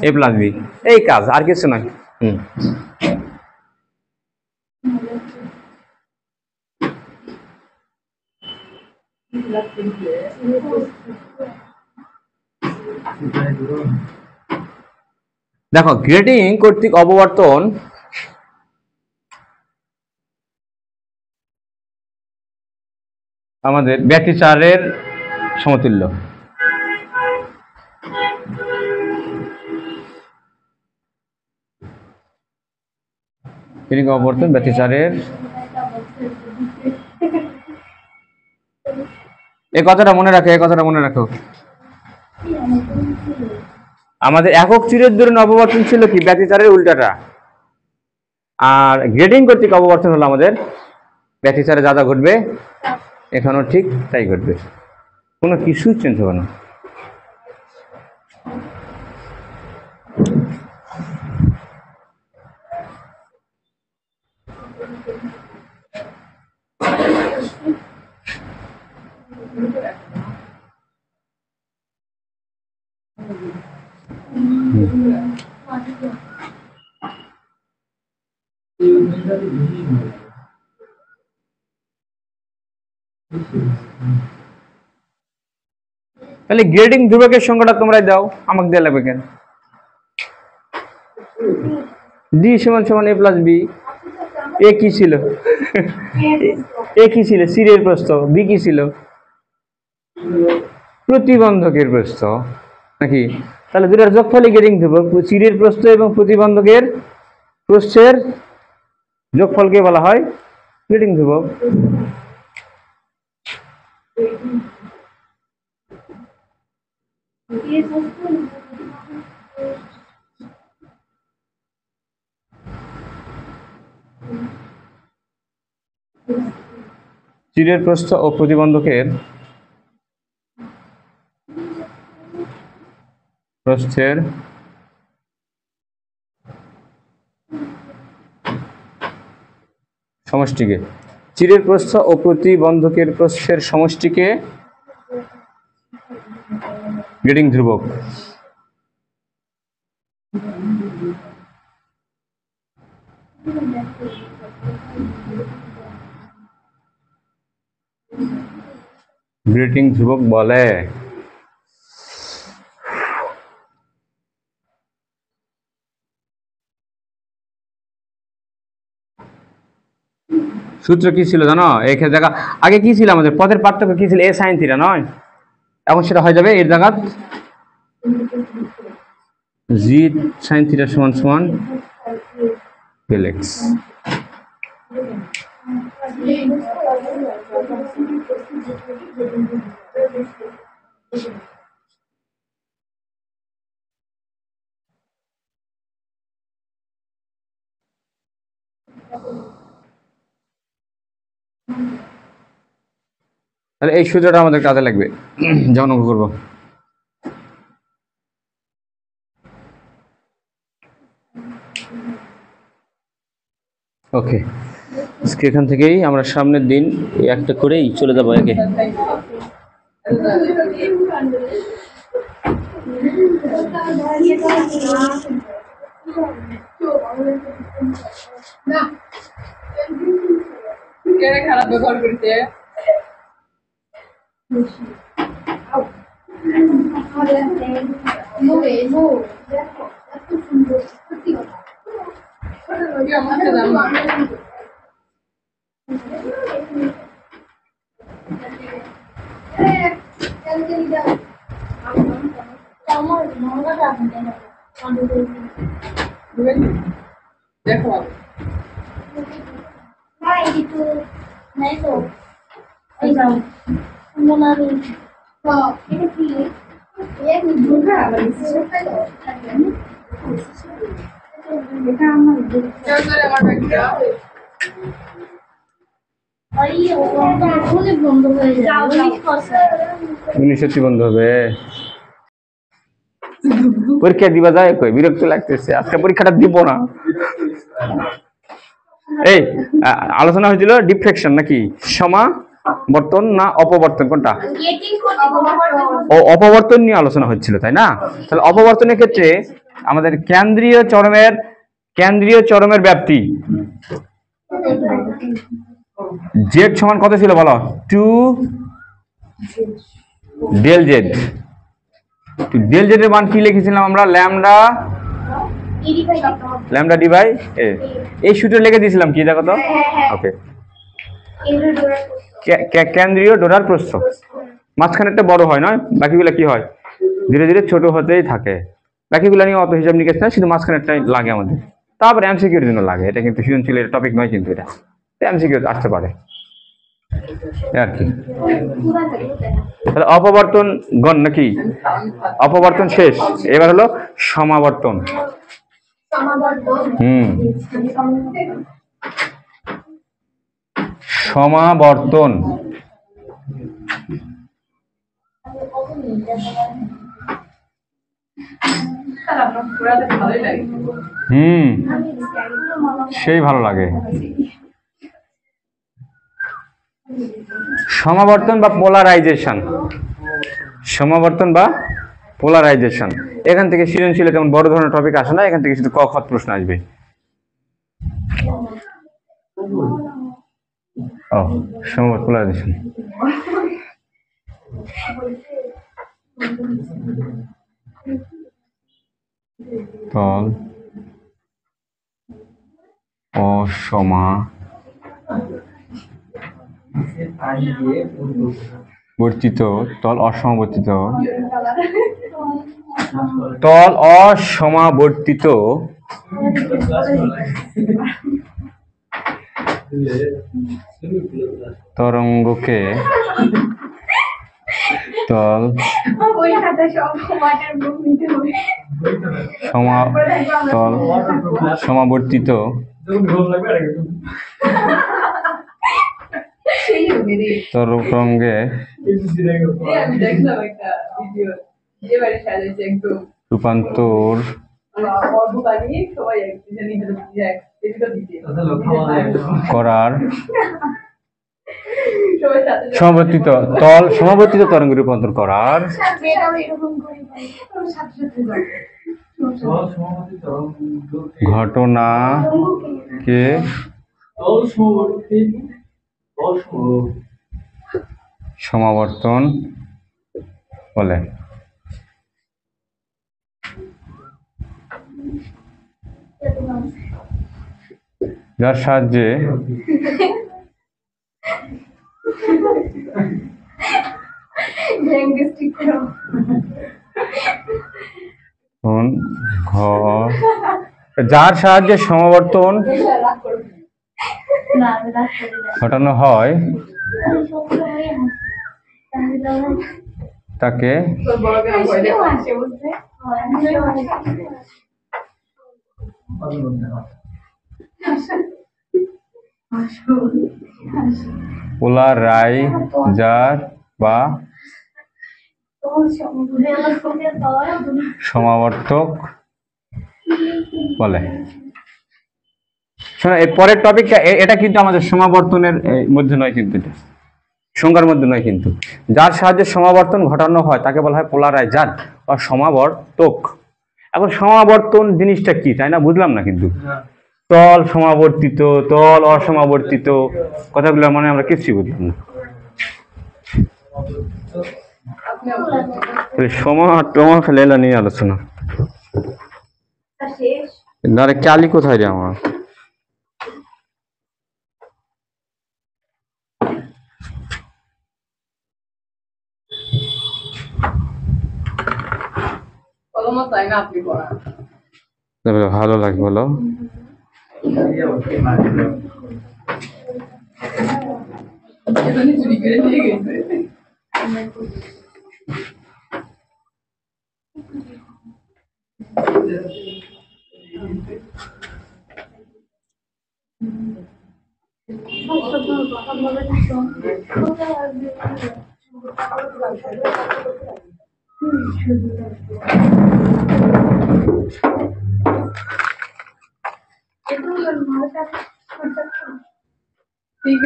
এ প্লাস বি, এই কাজ, আর কিছু নয়। দেখো গ্রেডিং কর্তৃক অপবর্তন আমাদের ব্যতিচারের সমতুল্য। গ্রেডিং অপবর্তন ব্যতিচারের, এই কথাটা মনে রাখো, এই কথাটা মনে রাখো। আমাদের একক চিরের দরুন অপবর্তন ছিল কি? ব্যতিচারের উল্টাটা। আর গ্রেডিং কর্তৃক অপবর্তন হলো আমাদের ব্যতিচারে যা যা ঘটবে এখানেও ঠিক তাই ঘটবে, কোনো কিছুই চেঞ্জ হবে না। তাহলে গ্রেডিং ধ্রুবকের সংখ্যাটা তোমরাই দাও, আমাকে দেওয়া লাগবে কেন? ডি সমান সমান এ প্লাস বি। এ কি ছিল? এ কি ছিল? সিরের প্রস্থ। বি কি ছিল? প্রতিবন্ধকের প্রস্থ, নাকি? তাহলে দুটার যোগফলই গ্রেডিং ধ্রুবক। চিরের প্রস্থ এবং প্রতিবন্ধকের প্রস্থের যোগফলকে বলা হয় গ্রেডিং ধ্রুবক। চিরের প্রস্থ ও প্রতিবন্ধকের প্রস্থের সমষ্টিকে, চিরের প্রস্থ ও প্রতিবন্ধকের প্রস্থের সমষ্টিকে গ্রেডিং ধ্রুবক। গ্রেডিং ধ্রুবক বলে। সূত্র কি ছিল জানো? এই ক্ষেত্রে দেখা, আগে কি ছিল আমাদের পদের পার্থক্য কি ছিল? এ সাইন থিটা নয়, এখন সেটা হয়ে যাবে এর জায়গা জি সাইন থিটা সমান সমান ডেল এক্স। তাহলে এই সূত্রটা আমাদের কাজে লাগবে যখন অঙ্ক করবো। ওকে, আজকে এখান থেকেই আমরা সামনের দিন এই একটা করেই চলে যাবো একে। না কেন খারাপ ব্যবহার করছে আমার সাথে দাম না দেখো বন্ধ হয়ে যায় সত্যি বন্ধ হবে। পরীক্ষা দিবা যায় কই, বিরক্ত লাগতেছে, আজকে পরীক্ষাটা দিব না। এই আলোচনা হয়েছিল ডিফ্লেকশন নাকি সমাবর্তন না অপবর্তন, কোনটা? ও অপবর্তন নিয়ে আলোচনা হচ্ছিল, তাই না? তাহলে অপবর্তনের ক্ষেত্রে আমাদের কেন্দ্রীয় চরমের ব্যাপ্তি জেড সমান কত ছিল বলো? 2 ডেল জেড। ডেল জেড এর মান কি লিখেছিলাম আমরা? ল্যামডা ডি বাই এ। এই সূত্র লিখে দিয়েছিলাম কি, দেখো তো। ওকে, কেন্দ্রীয় ডোরার প্রস্থ মাঝখানে একটা বড় হয় নয়, বাকিগুলো কি হয়? ধীরে ধীরে ছোট হতেই থাকে। বাকিগুলো নিয়ে অত হিসাব নিকেশ না, শুধু মাঝখানেরটাই লাগে আমাদের। তারপর এমসিকিউর জন্য লাগে, এটা কিন্তু সৃজনশীলের টপিক নয়, কিন্তু এটা এমসিকিউ আসতে পারে আর কি। তাহলে অপবর্তন গণ নাকি? অপবর্তন শেষ, এবার হলো সমাবর্তন। সমাবর্তন সেই ভালো লাগে। সমাবর্তন বা পোলারাইজেশন, এখান থেকে সৃজনশীলে তেমন বড় ধরনের টপিক আসে না, এখান থেকে শুধু ক খ প্রশ্ন আসবে। পোলারাইজেশন তল অসমাবর্তিত তরঙ্গকে সমাবর্তিত তরঙ্গে রূপান্তর করার সমাবর্তিত তরঙ্গে রূপান্তর করার ঘটনাকে সমাবর্তন বলে। যার সাহায্যে সমাবর্তন ঘটানো হয় তাকে পোলারাইজার বা সমাবর্তক বলে। শোনো, এর পরের টপিকটা এটা কিন্তু আমাদের সমাবর্তনের মধ্যে নয়, কিন্তু এটা সংজ্ঞার মধ্যে নয়। কিন্তু যার সাহায্যে সমাবর্তন ঘটানো হয় তাকে বলা হয় পোলারাইজার বা সমাবর্তক। এখন সমাবর্তন জিনিসটা কি, তাই না? বুঝলাম না কিন্তু। তল সমাবর্তিত, তল অসমাবর্তিত, কথাগুলো মানে আমরা কিছুই বুঝলাম না। সমা ফেলে এলা নিয়ে আলোচনা। আরে কালি কোথায় রে আমার? তাই না আপনি পড়ান ভালো লাগে বলো। এখানে চুরি করে নিয়ে গেছে।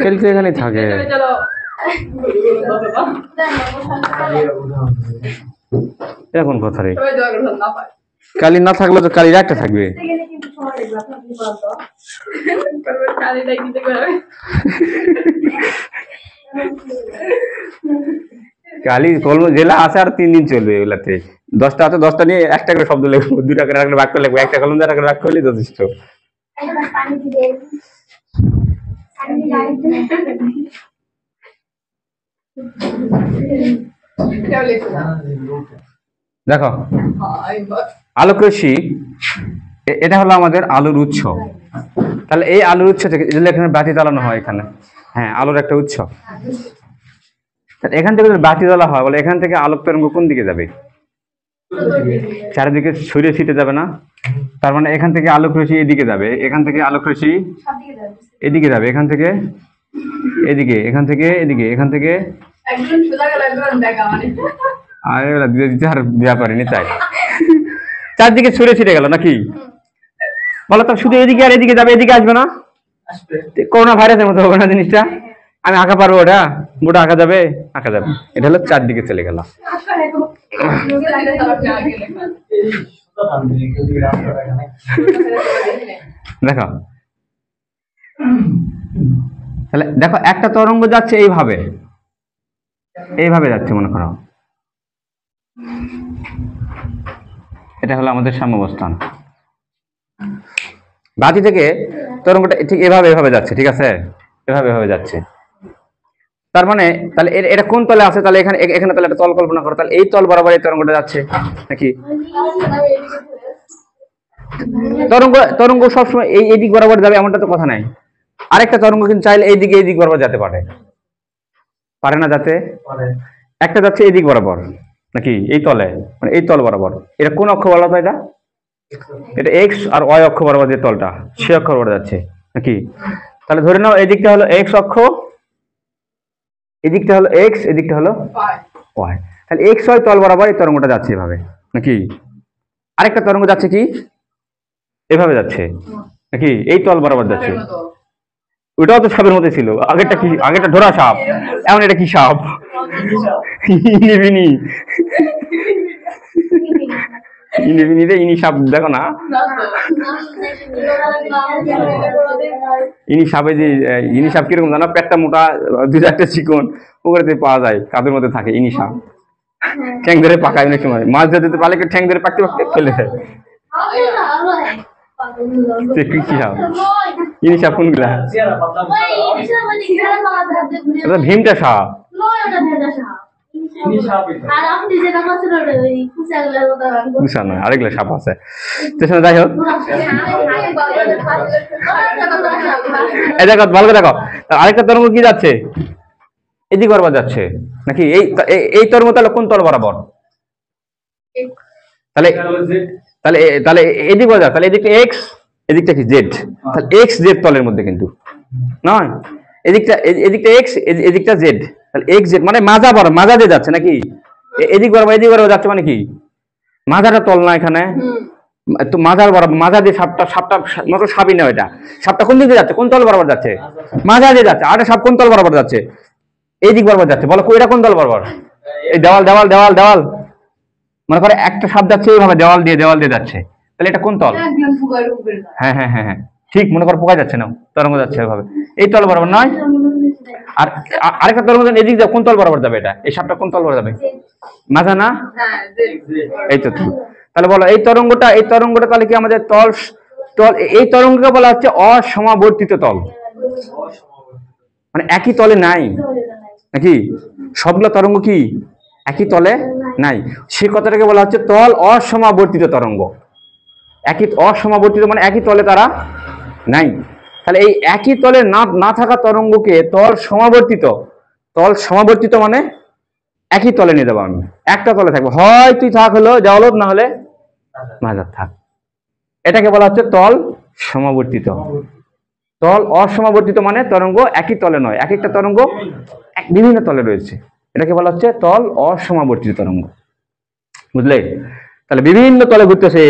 কালকে এখানে থাকে। চলো এখন কথা রে, সবাই দোয়া করুন না পায় কালি না থাকলে তো কালির একটা থাকবে। কালিটা কিনতে করে কালি কলম জেলা আছে আর 3 দিন চলবে ওগুলাতে। 10টা আছে, 10টা নিয়ে একটা করে শব্দ লিখবো, 2টা করে একটা বাক্য লিখবো, একটা কলম দিয়ে একটা বাক্য করলে যথেষ্ট। কেউ লেখো না দেখো, হ্যাঁ আলোক রশ্মি এটা হলো আমাদের আলোর উৎস। তাহলে এই আলোর উৎস থেকে যদি এখানে বাতি জ্বালানো হয়, এখানে হ্যাঁ আলোর একটা উৎস, তাহলে এখান থেকে যদি বাতি জ্বালা হয়, বলে এখান থেকে আলোক তরঙ্গ কোন দিকে যাবে? চারিদিকে ছড়িয়ে ছিটে যাবে না? তার মানে এখান থেকে আলোক রশ্মি এদিকে যাবে, এখান থেকে আলোক রশ্মি এদিকে যাবে, এখান থেকে এদিকে, এখান থেকে এদিকে, এখান থেকে একজন সোজা গেল একজন দেখা মানে আর এগুলা দিয়ে দিতে আর দেওয়া পারিনি, তাই চারদিকে ছড়িয়ে ছিটে গেল নাকি? বলো তো, শুধু এদিকে আর এদিকে যাবে, এদিকে আসবে না? করোনা ভাইরাসের মতো হবে না জিনিসটা? আমি আঁকা পারবো, ওটা মোটা আঁকা যাবে, আঁকা যাবে। এটা হলো চারদিকে চলে গেল। দেখো, তাহলে দেখো একটা তরঙ্গ যাচ্ছে এইভাবে, এইভাবে যাচ্ছে মনে করো, এটা হলো আমাদের সাম্যাবস্থান। বাতি থেকে তরঙ্গটা ঠিক এভাবে এভাবে যাচ্ছে, ঠিক আছে? এভাবে এভাবে যাচ্ছে। তার মানে তাহলে এটা কোন তলে আছে? তাহলে এখানে এখানে তাহলে একটা তল কল্পনা করো, তাহলে এই তল বরাবর এই তরঙ্গটা যাচ্ছে নাকি? তরঙ্গ তরঙ্গ সবসময় এই দিক বরাবর যাবে এমনটা তো কথা নাই। আরেকটা তরঙ্গ কিন্তু চাইলে এই দিক বরাবর যেতে পারে, পারে না? যাতে একটা যাচ্ছে এই দিক বরাবর নাকি, এই তলে, মানে এই তল বরাবর। এটা কোন অক্ষ বলা তো? এটা এক্স আর ওয়াই অক্ষ বরাবর যে তলটা, সে অক্ষ বরাবর যাচ্ছে নাকি? তাহলে ধরে নাও এই দিকটা হলো এক্স অক্ষ, এই দিকটা হলো এক্স, এই দিকটা হলো ওয়াই। তাহলে এক্স ওয়াই তল বরাবর এই তরঙ্গটা যাচ্ছে এভাবে নাকি? আরেকটা তরঙ্গ যাচ্ছে কি এভাবে যাচ্ছে নাকি? এই তল বরাবর যাচ্ছে। ওটাও তো সাপের মতো ছিল, আগেরটা কি? আগেরটা ধরা সাপ, এখন এটা কি সাপ? ইনি ইনি সাপ, দেখো না ইনি সাপে যে ইনি সাপ কিরকম জানো? পেটটা মোটা, 2-4টে চিকন, ওগুলোতে পাওয়া যায়, কাদের মধ্যে থাকে ইনি সাপ। ঠ্যাং ধরে পাকায় অনেক সময়, মাছ ধরতে পারলে ঠ্যাং ধরে পাকতে পাকতে ফেলে দেয়। কি সাপ? ইনি সাপ কোনগুলা? ভীমটা সাপ, আরেকগুলো সাপ আছে। যাই হোক, দেখো ভালো করে দেখো, আরেকটা তরঙ্গ কি যাচ্ছে এদিক বরাবর যাচ্ছে নাকি? এই তরঙ্গ তাহলে কোন তল বরাবর? তাহলে তাহলে তাহলে এদিক বরাবর, তাহলে এদিকটা এক্স, এদিকটা কি জেড। তাহলে এক্স জেড তলের মধ্যে কিন্তু নয়, এদিকটা এক্স, এদিকটা জেড। তাহলে এক্স জেড মানে মাজা বরাবর, মাজা দিয়ে যাচ্ছে নাকি? এদিক বরাবর যাচ্ছে মানে কি? মাজাটা তল না এখানে? তো মাথার বরাবর, মাথা দিয়ে সাপটা মতো সাপই না, এটা সাপটা কোন দিকে যাচ্ছে, কোন তল বরাবর যাচ্ছে? মাথা দিয়ে যাচ্ছে। আর সাপ কোন তল বরাবর যাচ্ছে? এই দিক বরাবর যাচ্ছে। বলো এটা কোন তল বরাবর? এই দেওয়াল দেওয়াল দেওয়াল দেওয়াল। মনে করে একটা সাপ যাচ্ছে এইভাবে দেওয়াল দিয়ে যাচ্ছে, তাহলে এটা কোন তল? হ্যাঁ হ্যাঁ হ্যাঁ হ্যাঁ, ঠিক। মনে করো পোকা যাচ্ছে না, তরঙ্গ যাচ্ছে ওইভাবে, এই তল বরাবর নয়। আর আরেকটা তরঙ্গ এদিক দিয়ে কোন তল বরাবর যাবে? এটা এই সাপটা কোন তল বরাবর যাবে? মাথা না? এই তো। তাহলে বলো এই তরঙ্গটা তাহলে কি আমাদের তল? এই তরঙ্গকে বলা হচ্ছে অসমাবর্তিত তল, মানে একই তলে নাই নাকি? সবগুলো তরঙ্গ কি একই তলে নাই? সেই কথাটাকে বলা হচ্ছে তল অসমাবর্তিত তরঙ্গ। অসমাবর্তিত মানে একই তলে তারা নাই। তাহলে এই একই তলে না থাকা তরঙ্গকে তল সমাবর্তিত মানে একই তলে নিয়ে যাবো আমি, একটা তলে থাকবো। হয় তুই থাক হলো জাওলত, না হলে মাঝার থাক। এটাকে বলা হচ্ছে তল সমাবর্তিত। তল অসমাবর্তিত মানে তরঙ্গ একই তলে নয়, এক একটা তরঙ্গ বিভিন্ন তলে রয়েছে, এটাকে বলা হচ্ছে তল অসমাবর্তিত তরঙ্গ। বুঝলে? তাহলে বিভিন্ন তলে ঘুরতেছে।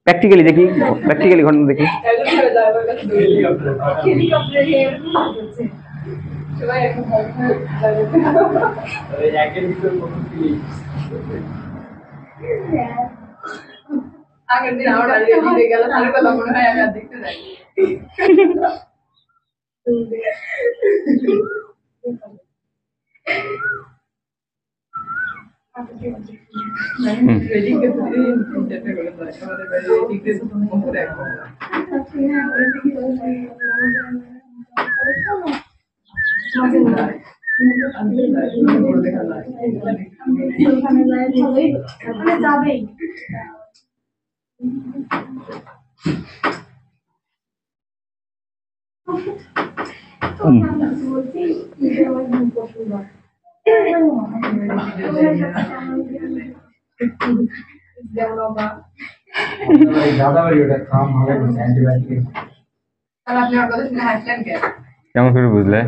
প্র্যাকটিক্যালি দেখি, প্র্যাকটিক্যালি ঘটনা দেখি। আগের দিন আমরা দিতে গেল, তার কথা মনে হয় আমি আর দেখতে যাই। কেমন করে বুঝলে?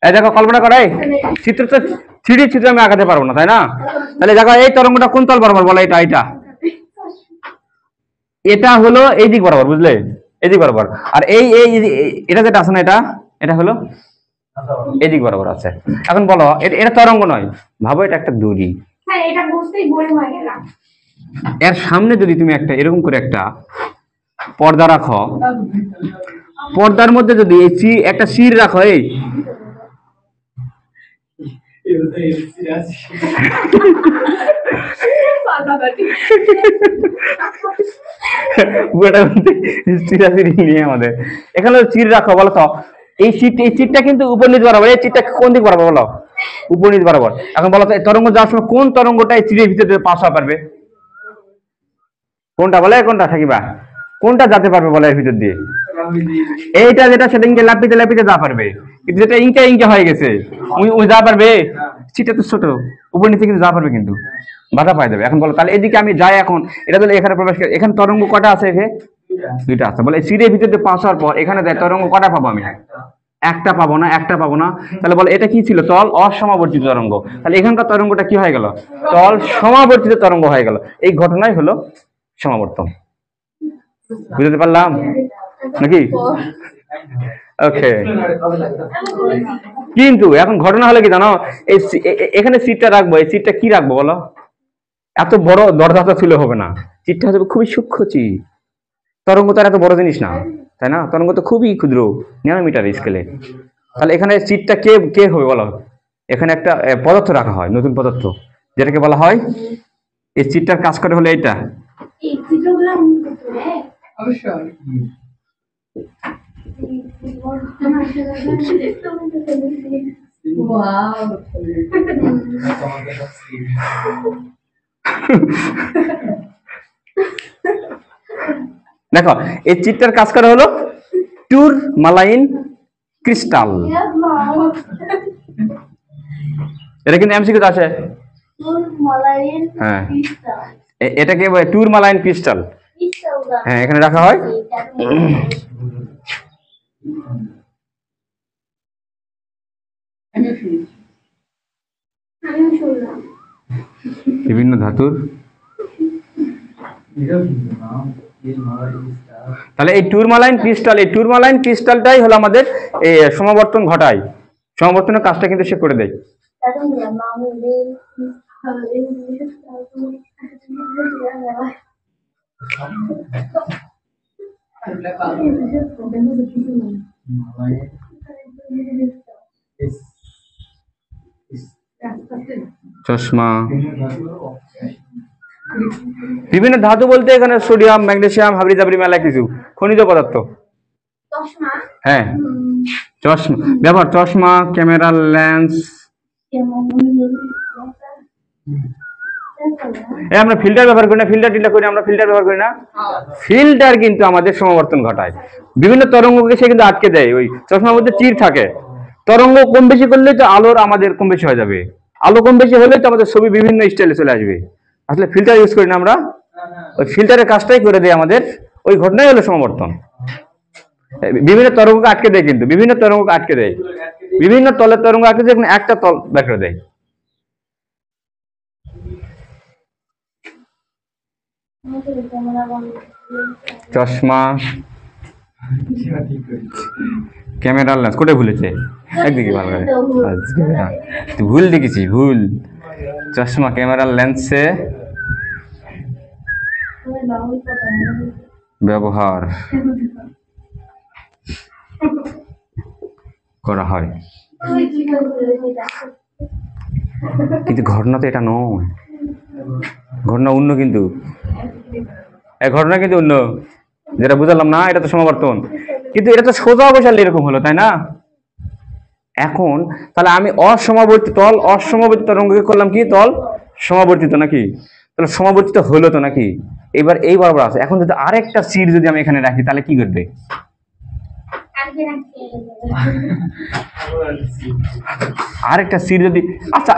এই দেখো, কল্পনা করে চিত্র তো 3D চিত্র আমি আঁকাতে পারবো না, তাই না? তাহলে দেখো এই তরঙ্গটা কোন তল বরাবর বলো? এটা হলো এই দিক বরাবর, বুঝলে? এই দিক বরাবর। আর এটা যেটা আছে না, এটা হলো এই দিক বরাবর আছে। এখন বলো এটা তরঙ্গ নয়, ভাবো এটা একটা দড়ি। এর সামনে যদি তুমি একটা এরকম করে একটা পর্দা রাখো, পর্দার মধ্যে যদি একটা শির রাখো, এই আমাদের এখানে চির রাখো, বলো তো এই চিরটা কিন্তু উপর নিচ বরাবর। এই চিরটা কোন দিক বরাবর বলো? উপর নিচ বরাবর। এখন বলো তো তরঙ্গ যাওয়ার সময় কোন তরঙ্গটা এই চিরের ভিতরে পাস হওয়া পারবে? কোনটা বলে? কোনটা থাকিবা? কোনটা যেতে পারবে বলে এর ভিতর দিয়ে? এইটা যেটা, সেটা ইঙ্কে লাপিতে যা পারবে, কিন্তু যেটা ইঙ্কে হয়ে গেছে ওই যা পারবে? চিটা তো ছোট, উপর নিচে কিন্তু যা পারবে, কিন্তু বাধা পাই যাবে। এখন বলো তাহলে এদিকে আমি যাই, এখন এটা বলে এখানে প্রবেশ করে, এখানে তরঙ্গ কটা আছে? দুইটা আছে। বলে চিরের ভিতরে পাস হওয়ার পর এখানে দেয় তরঙ্গ কটা পাবো আমি? একটা পাবো না। তাহলে বলে এটা কি ছিল? তল অসমাবর্তিত তরঙ্গ। তাহলে এখানকার তরঙ্গটা কি হয়ে গেল? তল সমাবর্তিত তরঙ্গ হয়ে গেল। এই ঘটনাই হলো সমাবর্তন। বুঝতে পারলাম নাকি? ওকে। কিন্তু এখন ঘটনা হলো কি জানো, এখানে সিটটা রাখবো, এই সিটটা কি রাখবো বলো? এত বড় দরজা ছিল হবে না, চিটটা হবে খুবই সূক্ষ্ম চিট। তরঙ্গ তো এত বড় জিনিস না, তাই না? তরঙ্গ তো খুবই ক্ষুদ্র, ন্যানোমিটার স্কেলে। তাহলে এখানে চিটটা কে হবে বলো? এখানে একটা পদার্থ রাখা হয়, নতুন পদার্থ, যেটাকে বলা হয়, এই চিটটার কাজ করে হলো এইটা। দেখো এই চিটটার কাজ করে হলো টুর মালাইন ক্রিস্টাল। এটা কিন্তু এমসিকিউ আছে। হ্যাঁ, এটাকে টুরমালাইন ক্রিস্টাল। হ্যাঁ, এখানে রাখা হয়। আমিও শুনেছি। বিভিন্ন ধাতুর। তাহলে এই টুরমালাইন ক্রিস্টালটাই হলো আমাদের এই সমাবর্তন ঘটায়। সমাবর্তনের কাজটা কিন্তু সে করে দেয়। চশমা, বিভিন্ন ধাতু বলতে এখানে সোডিয়াম, ম্যাগনেসিয়াম, হাবড়ি জাবড়ি মেলা কিছু খনিজ পদার্থ। হ্যাঁ, চশমা ব্যবহার, চশমা, ক্যামেরা, লেন্স। আমরা ফিল্টার ব্যবহার করি না, ফিল্টার ব্যবহার করি না। ফিল্টার কিন্তু আমাদের সমাবর্তন ঘটায়, বিভিন্ন তরঙ্গকে সে কিন্তু আটকে দেয়। ওই চশমার মধ্যে চির থাকে, তরঙ্গ কম বেশি করলে তো আলোর আমাদের কম বেশি হয়ে যাবে, আলো কম বেশি হলে তো আমাদের ছবি বিভিন্ন স্টাইলে চলে আসবে। আসলে ফিল্টার ইউজ করি না আমরা, ওই ফিল্টারের কাজটাই করে দেয় আমাদের। ওই ঘটনাই হলো সমাবর্তন। বিভিন্ন তরঙ্গকে আটকে দেয়, কিন্তু বিভিন্ন তরঙ্গকে আটকে দেয়, বিভিন্ন তলের তরঙ্গ আটকে দেয়, একটা তল বের করে দেয়। চশমা, ক্যামেরা, লেন্স কোথায় ভুলেছে? একদিকে ভালো করে ভুল দেখেছি, ভুল। চশমা, ক্যামেরা, লেন্সে ব্যবহার করা হয়, কিন্তু ঘটনা তো এটা নয়, ঘটনা অন্য। কিন্তু এই ঘটনা কিন্তু অন্য, যেটা বুঝালাম না, এটা তো সমাবর্তন। কিন্তু এটা তো সোজা বসালে এরকম হলো, তাই না? এখন তাহলে আমি অসমাবর্তিত তরঙ্গকে করলাম কি তল সমাবর্তিত, নাকি? তাহলে সমাবর্তিত হলো তো, নাকি? এবার এই বরাবর আছে। এখন যদি আরেকটা সির যদি আমি এখানে রাখি, তাহলে কি ঘটবে? আরেকটা সির যদি, আচ্ছা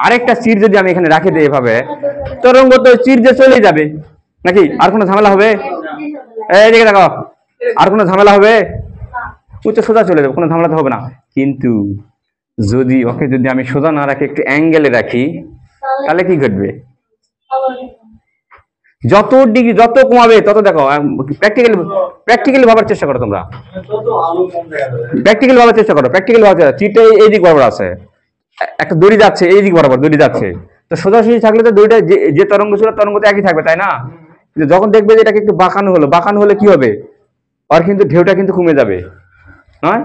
আরেকটা সির যদি আমি এখানে রাখি দিই এভাবে, তরঙ্গ তো চির যে চলে যাবে, নাকি? আর কোনো ঝামেলা হবে? এইদিকে দেখো, আর কোনো ঝামেলা হবে? উচ্চ সোজা চলে যাবে, কোনো ঝামেলা তো হবে না। কিন্তু যদি ওকে যদি আমি সোজা না রাখি, একটু অ্যাঙ্গেলে রাখি, তাহলে কি ঘটবে? যত ডিগ্রি যত কমাবে তত, দেখো প্র্যাকটিক্যালি ভাবার চেষ্টা করো তোমরা, প্র্যাকটিক্যালি ভাবার চেষ্টা করো। চিটে এই দিক বরাবর আছে, একটা দড়ি যাচ্ছে এই দিক বরাবর, দড়ি যাচ্ছে তো সোজাসুজি থাকলে তো দড়িটা যে তরঙ্গ ছিল তরঙ্গ তো একই থাকবে, তাই না? কিন্তু যখন দেখবে যে এটাকে একটু বাঁকানো হলে কি হবে? আর কিন্তু ঢেউটা কিন্তু কমে যাবে, নয়?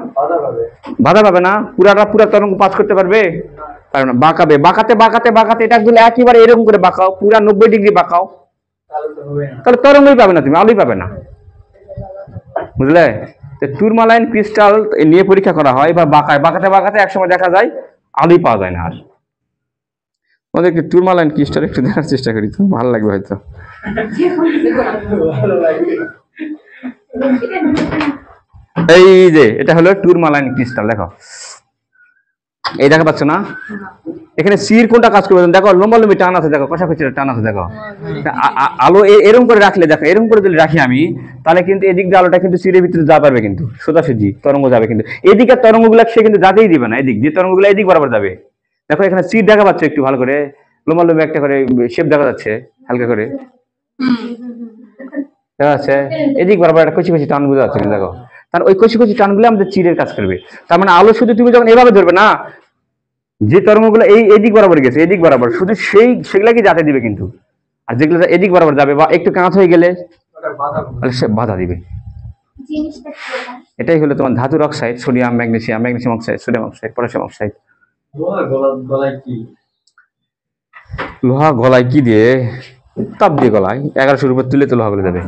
বাধা পাবে না, পুরা তরঙ্গ পাস করতে পারবে না, বাঁকাতে এটা একদম একেবারে এরকম করে বাঁকাও, পুরা 90 ডিগ্রি বাঁকাও, তাহলে তরঙ্গই পাবে না, তুমি আলোই পাবে না, বুঝলে? টুরমালাইন ক্রিস্টাল নিয়ে পরীক্ষা করা হয়, এবার বাঁকাতে একসময় দেখা যায় আলোই পাওয়া যায় না। আর আমাদেরকে টুরমালাইন ক্রিস্টাল একটু দেখার চেষ্টা করি, তো ভালো লাগবে হয়তো। এই যে এটা হলো টুরমালাইন ক্রিস্টাল, দেখো এই দেখা পাচ্ছ না? এখানে সির কোনটা কাজ করবে দেখো, লম্বালম্বি টান আছে, দেখো কষাকষি টান আছে, দেখো আলো এরকম করে রাখলে, দেখো এরকম করে যদি রাখি আমি, তাহলে কিন্তু এদিক দিয়ে আলোটা কিন্তু সিরের ভিতরে যা পারবে, কিন্তু সোজাসুজি তরঙ্গ যাবে, কিন্তু এদিকের তরঙ্গগুলো সে কিন্তু যাতেই দিবে না, এদিক যে তরঙ্গগুলো এদিক বরাবর যাবে। দেখো এখানে সির দেখা পাচ্ছে একটু ভালো করে, লম্বালম্বি একটা করে শেপ দেখা যাচ্ছে হালকা করে, দেখা যাচ্ছে এদিক বরাবর একটা কচি কচি টান বোঝা যাচ্ছে, দেখো। তার ওই কচি কচি টানগুলো আমাদের চিরের কাজ করবে। তার মানে আলো শুধু তুমি যখন এভাবে ধরবে না, যে তরঙ্গগুলো এই দিক বরাবর গেছে, এদিক বরাবর শুধু সেগুলাকে যাতে দিবে, কিন্তু আর যেগুলো এদিক বরাবর যাবে বা একটু কাঁচ হয়ে গেলে সে বাধা দিবে। এটাই হলো তোমার ধাতুর oxide, sodium, magnesium oxide, sodium oxide, potassium oxide. লোহা গলায় কি দিয়ে? তাপ দিয়ে গলায় 1100 উপর তুলে তো লোহা গলে যাবে।